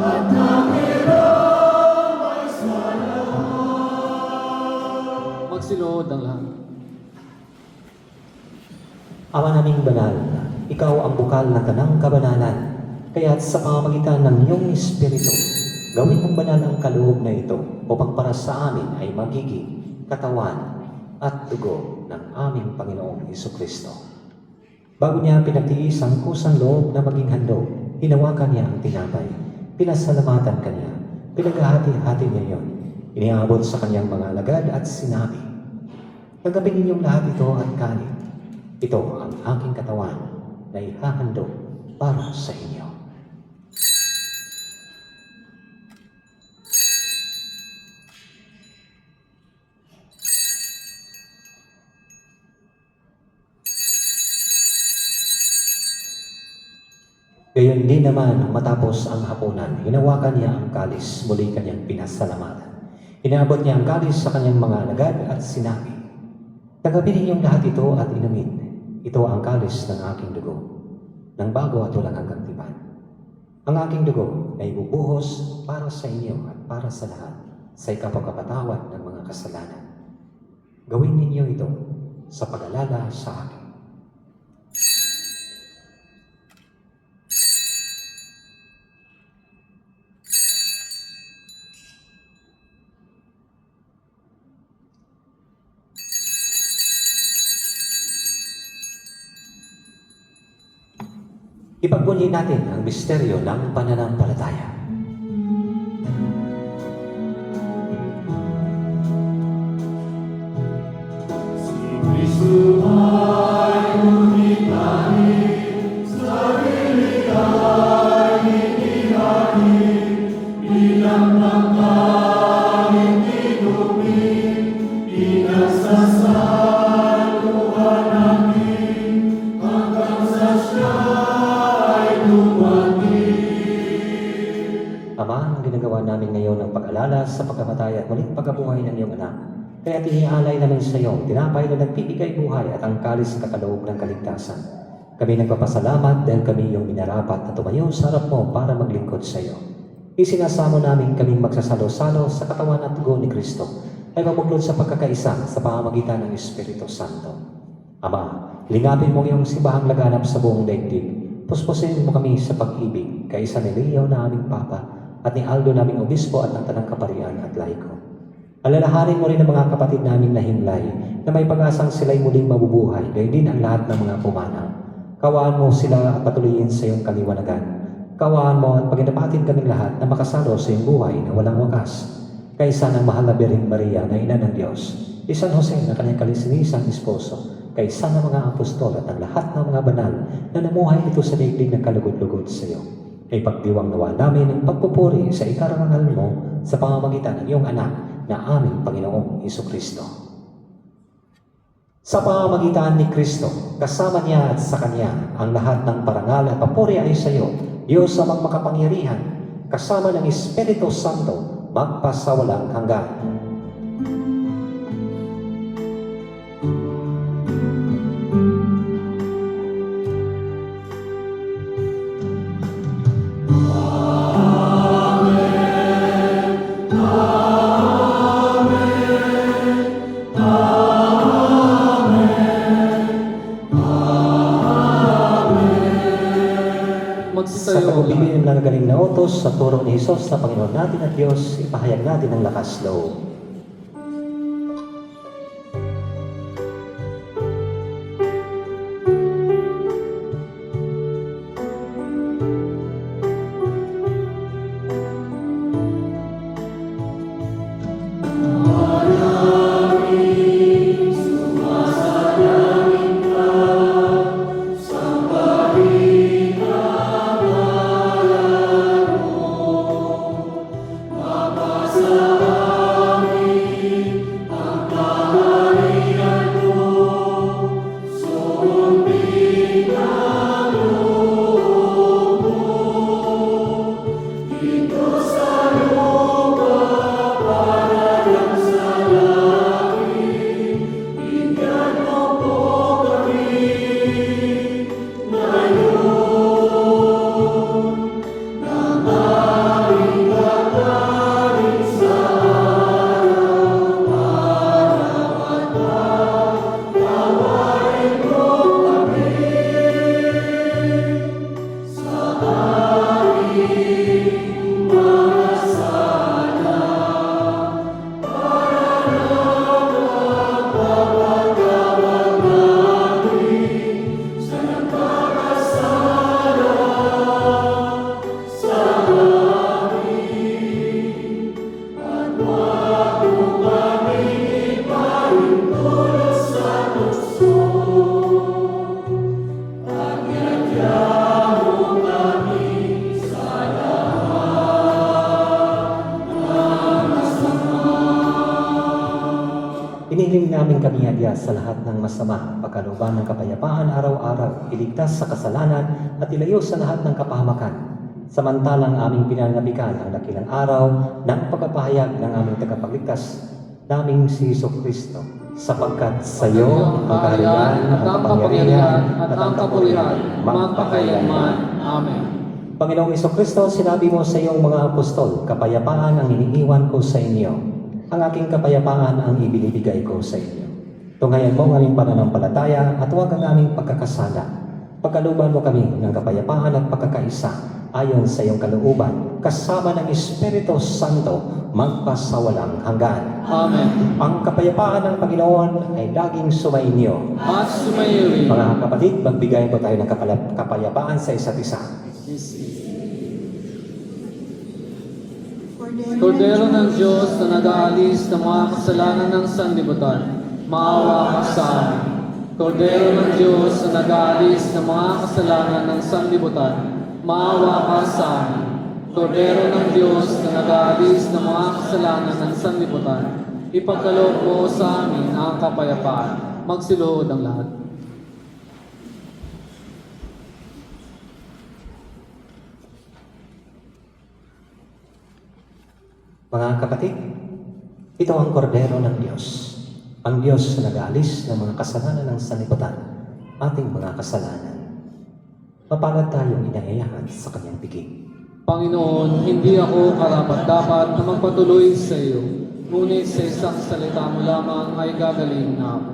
At Ama naming banal, ikaw ang bukal ng kanang kabanalan, kaya't sa pamamagitan ng iyong Espiritu, gawin mong banal ang kaloob na ito upang para sa amin ay magiging katawan at dugo ng aming Panginoong Hesukristo. Bago niya pinagtiis ang kusang loob na maging handog, hinawakan niya ang tinapay, pinasalamatan kanya, pinaghahati-hati niya yon, iniabot sa kanyang mga alagad at sinabi, "Tanggapin ninyong lahat ito at kanin. Ito ang aking katawan na ihahandog para sa inyo." Gayon din naman, matapos ang hapunan, hinawakan niya ang kalis, muli kanyang pinasalamatan. Inaabot niya ang kalis sa kanyang mga alagad at sinabi, "Tanggapin ninyong lahat ito at inumin. Ito ang kalis ng aking dugo, ng bago at walang hanggang tipan. Ang aking dugo ay ibubuhos para sa inyo at para sa lahat sa ikapagpapatawad ng mga kasalanan. Gawin ninyo ito sa pag-alala sa akin." Ipagbunyi natin ang misteryo ng pananampalataya. Ama, ang ginagawa namin ngayon ng pag-alala sa pagkamatay at muling pagkabuhay ng iyong anak. Kaya iniaalay namin sa iyo, tinapay na nagbibigay buhay at ang kalis sa kakaloob ng kaligtasan. Kami nagpapasalamat dahil kami iyong minarapat na tumayo sa harap mo para maglingkod sa iyo. Isinasamo namin kaming magsasalo-salo sa katawan at dugo ni Kristo ay mabuklod sa pagkakaisa sa pamamagitan ng Espiritu Santo. Ama, lingapin mo iyong simbahang laganap sa buong daigdig. Puspusin mo kami sa pag-ibig, kaisa ni Leo na aming Papa, at ni Aldo naming obispo at ng tanang kaparian at laiko. Alalahanin mo rin ang mga kapatid namin na himlay na may pag-asang sila'y muling mabubuhay, gayon din ang lahat ng mga pumanaw. Kawaan mo sila at patuloyin sa iyong kaliwanagan. Kawaan mo at paginapatin kaming lahat na makasalo sa iyong buhay na walang wakas. Kaisa ng mahal na Birheng Maria na ina ng Diyos, ni San Jose na kanyang kalisinisang esposo, kaisa ng mga apostol at ang lahat ng mga banal na namuhay dito sa daigdig ng kalugod-lugod sa iyo. Ay pagdiwang nawa namin ang pagpupuri sa ikarangal mo sa pamamagitan ng iyong anak na aming Panginoong Hesukristo. Sa pamamagitan ni Kristo, kasama niya at sa Kanya, ang lahat ng parangal at papuri ay sa iyo, Diyos amang makapangyarihan, kasama ng Espiritu Santo, magpasawalang hanggan. Sa pag-ubigay ng nagagaling na utos sa turo ni Jesus na Panginoon natin at Diyos, ipahayag natin ang lakas loob. Sa ka sa lahat ng masama, pagkalooban ng kapayapaan araw-araw, iligtas sa kasalanan at ilayo sa lahat ng kapahamakan. Samantalang aming pinananabikan ang dakilang araw ng pagpapahayag ng aming tagapagligtas, naming si Jesucristo, sapagkat sa iyo ang kaharian at ang kapangyarihan at ang kapurihan magpakailanman. Amen. Panginoong Jesucristo, sinabi mo sa iyong mga apostol, kapayapaan ang iniiwan ko sa inyo. Ang aking kapayapaan ang ibinibigay ko sa inyo. Tunghayan mo ang aming pananampalataya at huwag ang aming pagkakasala. Pagkaluban mo kami ng kapayapaan at pagkakaisa ayon sa iyong kalooban, kasama ng Espiritu Santo, magpasawalang hanggan. Amen. Ang kapayapaan ng Panginoon ay laging sumainyo. At sumayo rin. Mga kapatid, magbigay po tayo ng kapayapaan sa isa't isa. Kordero ng Diyos na nag-aalis ng mga kasalanan ng sanlibutan, maawa ka sa amin. Kordero ng Diyos na nag-aalis ng mga kasalanan ng sanlibutan, maawa ka sa amin. Kordero ng Diyos na nag-aalis ng mga kasalanan ng sanlibutan, ipagkaloob mo sa amin ang kapayapaan. Magsiluhod ang lahat. Mga kapatid, ito ang kordero ng Diyos. Ang Diyos na nag-aalis ng mga kasalanan ng sanlibutan, ating mga kasalanan. Mapalad tayong inayayahan sa kanyang piging. Panginoon, hindi ako karapat-dapat na magpatuloy sa iyo, ngunit sa isang salita mo lamang ay gagaling na ako.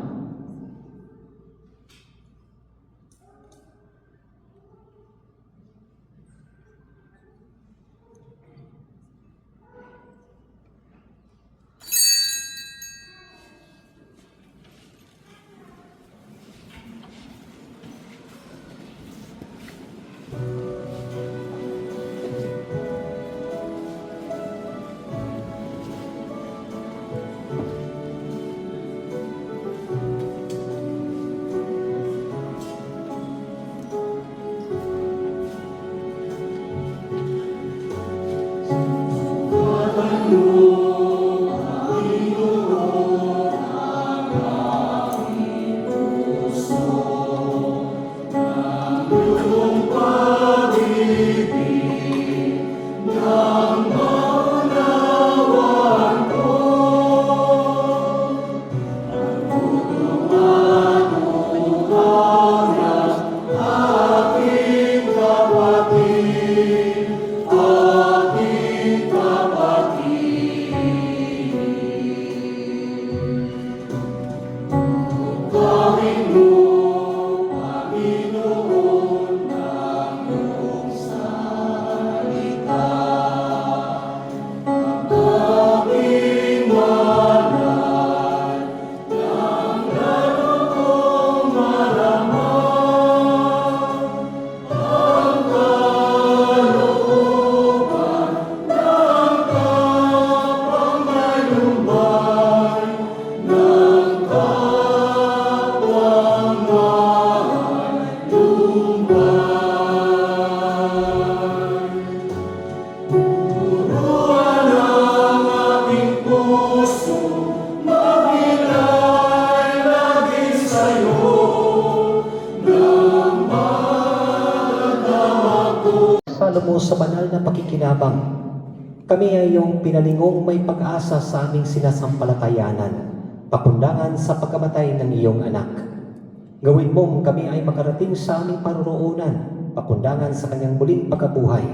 Salo mo sa banal na pakikinabang. Kami ay iyong pinalingong may pag-asa sa aming sinasampalatayanan, pakundangan sa pagkamatay ng iyong anak. Gawin mong kami ay makarating sa aming paroroonan, pakundangan sa kanyang muling pagkabuhay,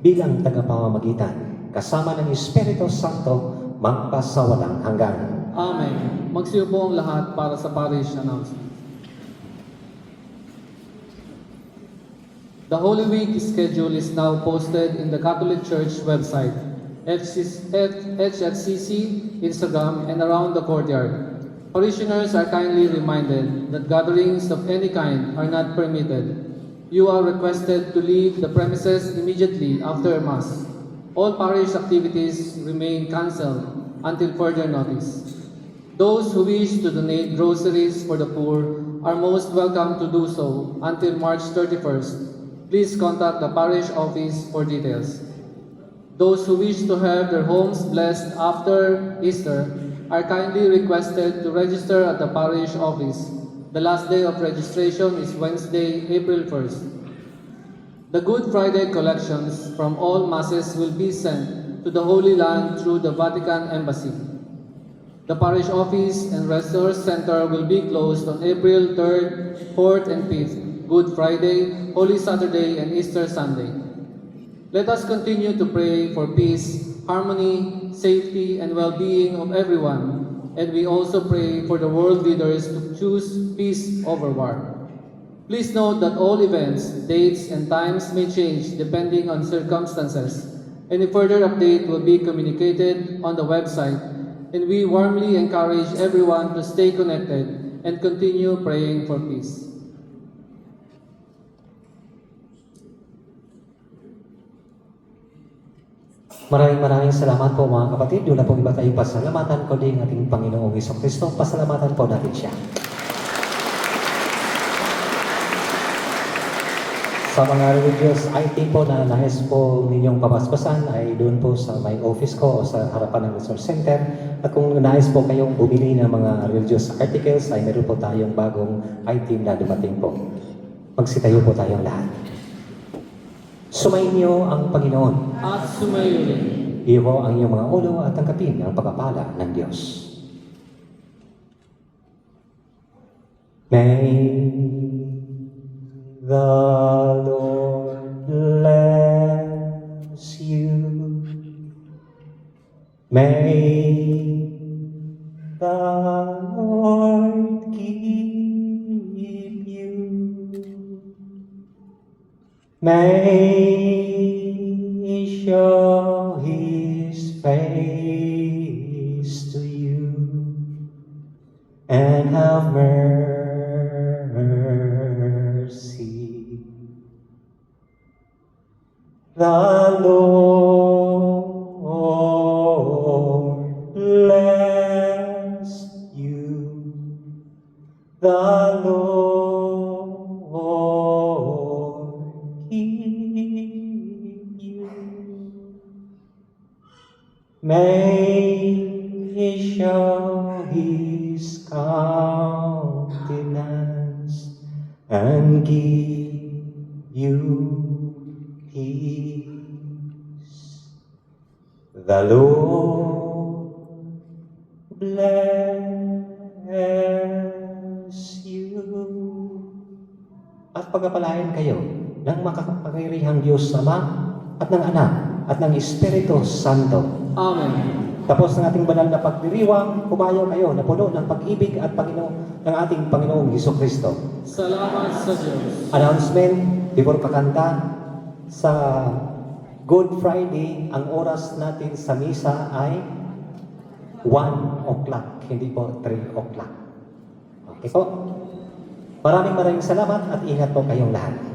bilang tagapamamagitan, kasama ng Espiritu Santo, magpasawalang hanggan. Amen. Magsiyo po ang lahat para sa parish announcement. The Holy Week schedule is now posted in the Catholic Church website, HFCC, Instagram, and around the courtyard. Parishioners are kindly reminded that gatherings of any kind are not permitted. You are requested to leave the premises immediately after Mass. All parish activities remain cancelled until further notice. Those who wish to donate groceries for the poor are most welcome to do so until March 31st. Please contact the parish office for details. Those who wish to have their homes blessed after Easter are kindly requested to register at the parish office. The last day of registration is Wednesday, April 1st. The Good Friday collections from all masses will be sent to the Holy Land through the Vatican Embassy. The parish office and resource center will be closed on April 3rd, 4th, and 5th, Good Friday, Holy Saturday, and Easter Sunday. Let us continue to pray for peace, harmony, safety, and well-being of everyone, and we also pray for the world leaders to choose peace over war. Please note that all events, dates, and times may change depending on circumstances. Any further update will be communicated on the website, and we warmly encourage everyone to stay connected and continue praying for peace. Maraming salamat po mga kapatid. Doon na po iba tayong pasalamatan kundi ang ating Panginoong Hesukristo. Pasalamatan po natin siya. Sa mga religious item po na nais po ninyong papaspasan ay doon po sa my office ko o sa harapan ng resource center. At kung nais po kayong bumili ng mga religious articles ay meron po tayong bagong item na dumating po. Magsitayo po tayong lahat. Sumainyo ang Panginoon. At sumayo rin. Iho ang iyong mga ulo at tanggapin ang pagpapala ng Diyos. May the Lord bless you. May the Lord keep you. May He show His face to you and have mercy. The Lord bless you. The Lord keep you. May He show His countenance and give you peace. The Lord bless you. At pagpapalain kayo ng makapangyarihang Diyos Ama at ng Anak at ng Espiritu Santo. Amen. Tapos ng ating banal na pagdiriwang, pumayaw kayo na puno ng pag-ibig at Panginoon ng ating Panginoong Hesukristo. Salamat sa Diyos. Announcement, before pakanta, sa Good Friday, ang oras natin sa misa ay 1 o'clock, hindi po 3 o'clock. Okay po? Maraming salamat at ingat po kayong lahat. Amen.